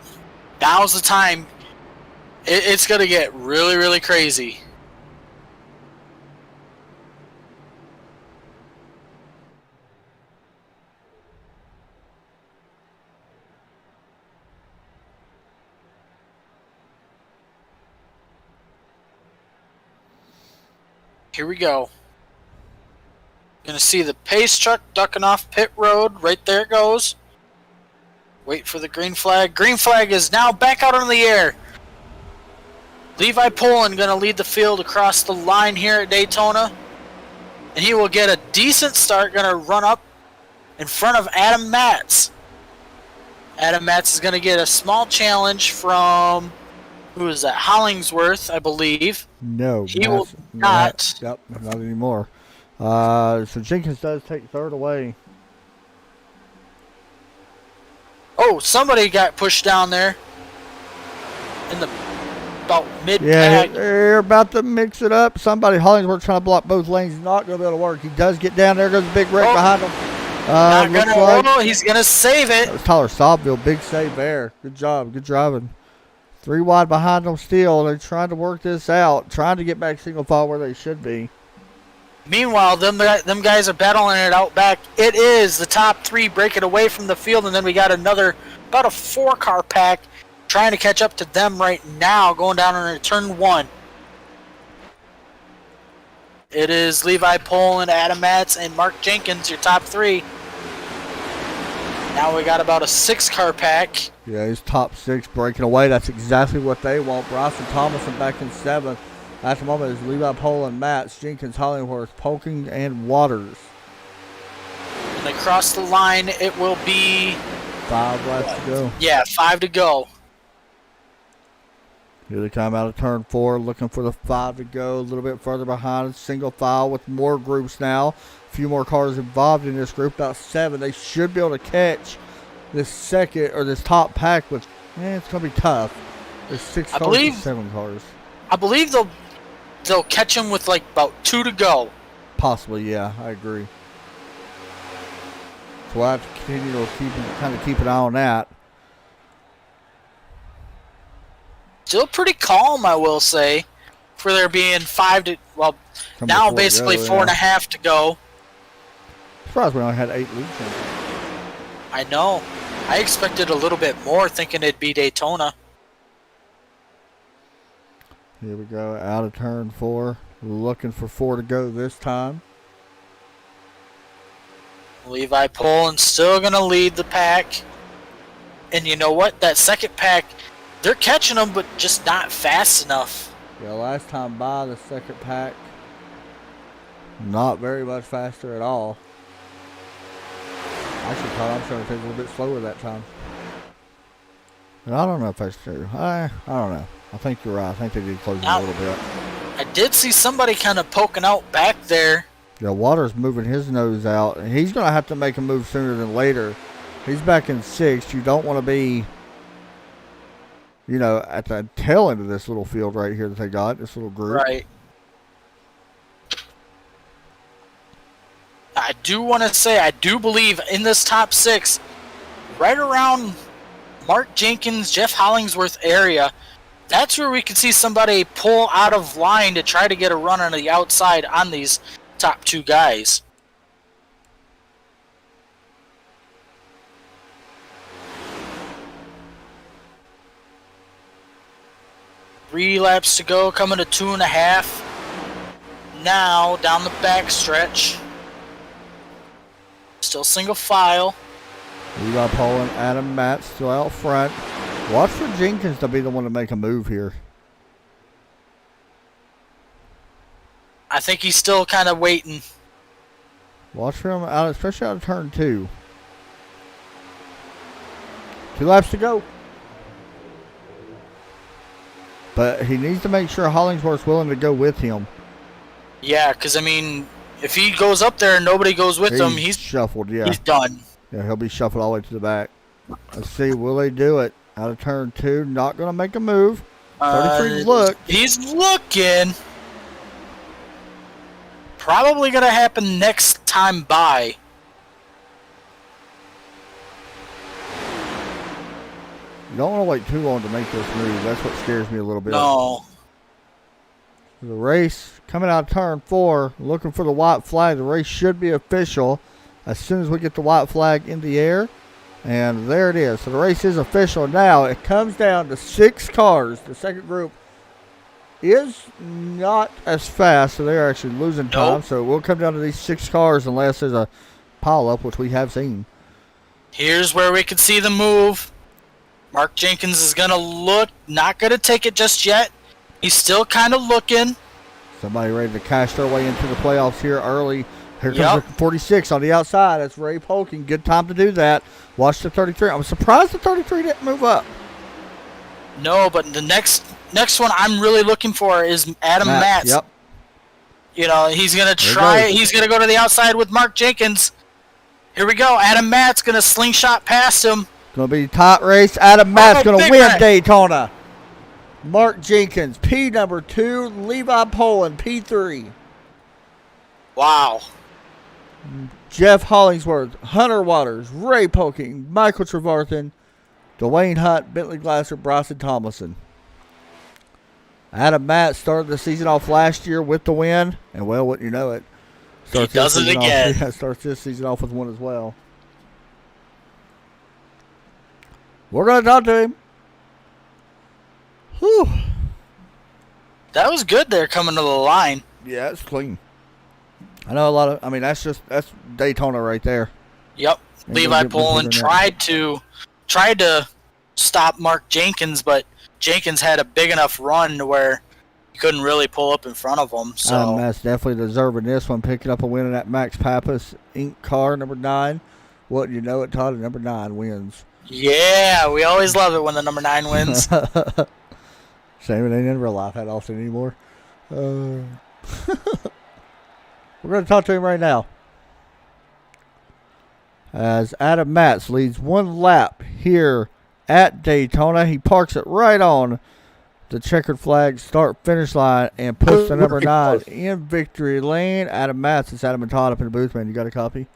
now's the time. It's gonna get really, really crazy. Here we go. Gonna see the pace truck ducking off pit road. Right there it goes. Wait for the green flag. Green flag is now back out in the air. Levi Poland gonna lead the field across the line here at Daytona. And he will get a decent start. Gonna run up in front of Adam Matz. Adam Matz is gonna get a small challenge from... who is that? Hollingsworth, I believe. No. He will not. Yep, not anymore. So Jenkins does take third away. Oh, somebody got pushed down there. In the about mid-pack. Yeah, they're about to mix it up. Somebody, Hollingsworth, trying to block both lanes. He's not going to be able to work. He does get down there. Goes a big wreck behind him. Not Looks gonna like roll. He's gonna save it. that was Tyler Sobville. Big save there. Good job. Good driving. 3 wide behind them still. They're trying to work this out. Trying to get back single file where they should be. Meanwhile, them guys are battling it out back. It is the top 3 breaking away from the field, and then we got another, about a 4-car pack trying to catch up to them right now, going down on turn 1. It is Levi Poland, Adam Matz, and Mark Jenkins, your top 3. Now we got about a 6-car pack. Yeah, his top 6 breaking away. That's exactly what they want. Bryson Thomason back in 7th. At the moment is Levi Poland, Matz, Jenkins, Hollingworth, Polking, and Waters. When they cross the line, it will be 5 laps to go. Yeah, 5 to go. Here they come out of turn 4, looking for the 5 to go. A little bit further behind, single file with more groups now. A few more cars involved in this group, about 7. They should be able to catch this second or this top pack, but it's going to be tough. There's 6 cars and 7 cars. I believe they'll catch him with like about 2 to go. Possibly, yeah, I agree. So we'll have to continue to keep an eye on that. Still pretty calm, I will say, for there being 5 to, well, now basically 4.5 to go. Surprised we only had 8 lead changes. I know. I expected a little bit more, thinking it'd be Daytona. Here we go, out of turn 4. Looking for 4 to go this time. Levi Poland still going to lead the pack. And you know what? That second pack, they're catching them, but just not fast enough. Yeah, last time by, the second pack, not very much faster at all. Actually, I'm trying to take a little bit slower that time. And I don't know if that's true. I don't know. I think you're right. I think they did close a little bit. I did see somebody kind of poking out back there. Yeah, Waters moving his nose out, and he's going to have to make a move sooner than later. He's back in 6th. You don't want to be, at the tail end of this little field right here that they got, this little group. Right. I do want to say, I do believe in this top 6, right around Mark Jenkins, Jeff Hollingsworth area, that's where we could see somebody pull out of line to try to get a run on the outside on these top 2 guys. Three laps to go, coming to 2.5. Now, down the back stretch. Still single file. Levi Poland, Adam Matz still out front. Watch for Jenkins to be the one to make a move here. I think he's still kind of waiting. Watch for him out, especially out of turn 2. 2 laps to go. But he needs to make sure Hollingsworth's willing to go with him. Yeah, because, I mean, if he goes up there and nobody goes with him, he's shuffled, yeah. He's done. Yeah, he'll be shuffled all the way to the back. Let's see, will they do it? Out of turn 2, not going to make a move. 33 look. He's looking. Probably going to happen next time by. You don't want to wait too long to make this move. That's what scares me a little bit. No. The race coming out of turn 4, looking for the white flag. The race should be official as soon as we get the white flag in the air. And there it is. So the race is official now. It comes down to 6 cars. The second group is not as fast, so they're actually losing time. Nope. So it will come down to these 6 cars unless there's a pile-up, which we have seen. Here's where we can see the move. Mark Jenkins is going to look. Not going to take it just yet. He's still kind of looking. Somebody ready to cash their way into the playoffs here early. Here comes the 46 on the outside. That's Ray Polking. Good time to do that. Watch the 33. I'm surprised the 33 didn't move up. No, but the next one I'm really looking for is Adam Matz. Yep. He's going to try it. He's going to go to the outside with Mark Jenkins. Here we go. Adam Matz going to slingshot past him. Going to be a tight race. Adam Matz going to win Daytona. Mark Jenkins, P number 2. Levi Poland, P3. Wow. Jeff Hollingsworth, Hunter Waters, Ray Poking, Michael Trevarthen, Dwayne Hunt, Bentley Glasser, Bryson Tomlinson. Adam Matt started the season off last year with the win, and well, wouldn't you know it, He does it again. Starts this season off with one as well. We're going to talk to him. Whew. That was good there coming to the line. Yeah, it's clean. I know a lot of, that's Daytona right there. Yep. Levi Poland tried to stop Mark Jenkins, but Jenkins had a big enough run to where he couldn't really pull up in front of him. So that's definitely deserving this one, picking up a win in that Max Pappas Inc. car, number 9. Wouldn't you know it, Todd? Number 9 wins. Yeah, we always love it when the number 9 wins. Shame it ain't in real life that often anymore. We're going to talk to him right now. As Adam Matz leads one lap here at Daytona. He parks it right on the checkered flag start-finish line and puts the number 9 in victory lane. Adam Matz, it's Adam and Todd up in the booth, man. You got a copy?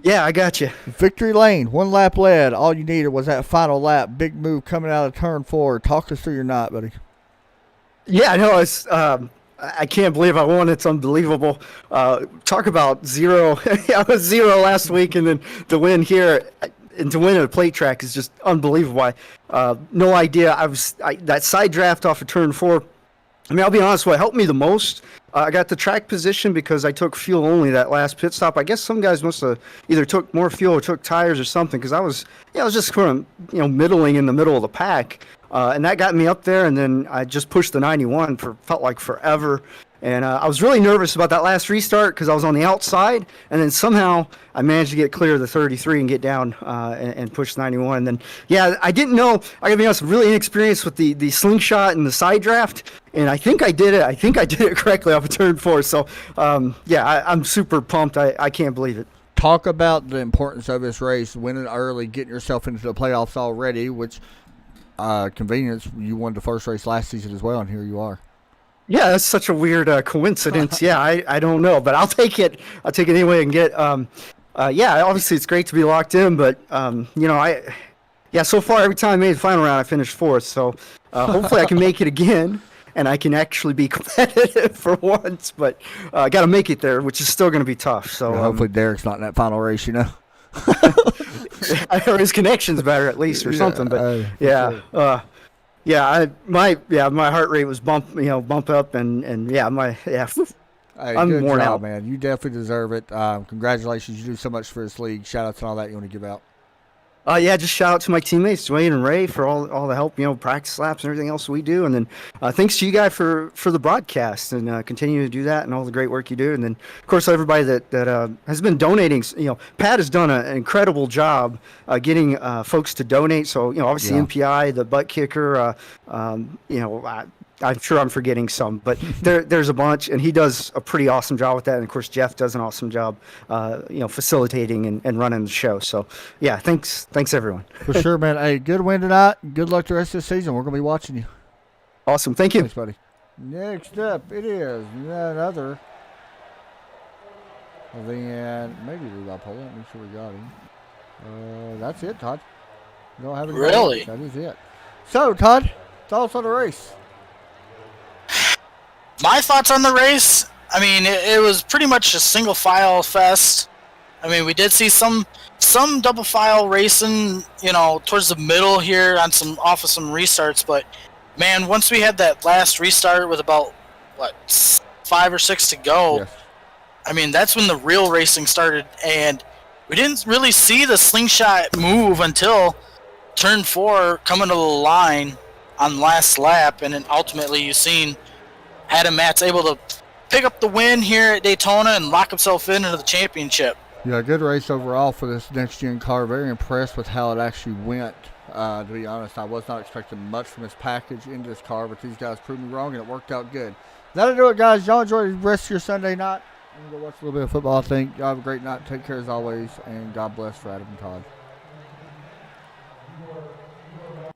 Yeah, I got you. Victory lane, one lap led. All you needed was that final lap. Big move coming out of turn 4. Talk us through your night, buddy. Yeah, I know. I can't believe I won. It's unbelievable. Talk about zero. I was 0 last week, and then the win here, and to win at a plate track is just unbelievable. No idea. That side draft off of turn 4. I mean, I'll be honest. What helped me the most, I got the track position because I took fuel only that last pit stop. I guess some guys must have either took more fuel or took tires or something, because I was just kind of middling in the middle of the pack. And that got me up there, and then I just pushed the 91 felt like forever. And I was really nervous about that last restart because I was on the outside, and then somehow I managed to get clear of the 33 and get down and push 91. And then, yeah, I didn't know. I gotta be honest, really inexperienced with the slingshot and the side draft, and I think I did it. I think I did it correctly off of turn 4. So, I'm super pumped. I can't believe it. Talk about the importance of this race, winning early, getting yourself into the playoffs already, which convenience, you won the first race last season as well, and here you are. Yeah, that's such a weird coincidence. Yeah, I don't know, but I'll take it. I'll take it anyway and get. Obviously it's great to be locked in, but so far every time I made the final round, I finished 4th. So hopefully I can make it again, and I can actually be competitive for once. But I got to make it there, which is still going to be tough. So hopefully Derek's not in that final race, or his connection's better at least, or something. But my heart rate was bump up, and Hey, I'm good worn job, out, man. You definitely deserve it. Congratulations. You do so much for this league. Shout out to all that you want to give out. Just shout out to my teammates, Dwayne and Ray, for all the help, practice laps and everything else we do. And then thanks to you guys for the broadcast and continue to do that and all the great work you do. And then, of course, everybody that has been donating. Pat has done an incredible job getting folks to donate. So, obviously MPI, the butt kicker, I'm sure I'm forgetting some, but there's a bunch, and he does a pretty awesome job with that. And of course, Jeff does an awesome job, facilitating and running the show. So, yeah, thanks everyone. For sure, man. Hey, good win tonight. Good luck the rest of the season. We're gonna be watching you. Awesome, thank you. Thanks, buddy. Next up, it is another. Then maybe Levi Poland. Let me sure we got him. That's it, Todd. You don't have any. Really? That is it. So, Todd, thoughts on the race? My thoughts on the race, I mean, it was pretty much a single file fest. I mean, we did see some double file racing, towards the middle here on off of some restarts, but man, once we had that last restart with about 5 or 6 to go, yes. I mean, that's when the real racing started, and we didn't really see the slingshot move until turn 4 coming to the line on last lap, and then ultimately you seen Adam Matt's able to pick up the win here at Daytona and lock himself into the championship. Yeah, good race overall for this next-gen car. Very impressed with how it actually went. To be honest, I was not expecting much from this package into this car, but these guys proved me wrong, and it worked out good. That'll do it, guys. Y'all enjoy the rest of your Sunday night. I'm going to go watch a little bit of football, I think. Y'all have a great night. Take care as always, and God bless for Adam and Todd.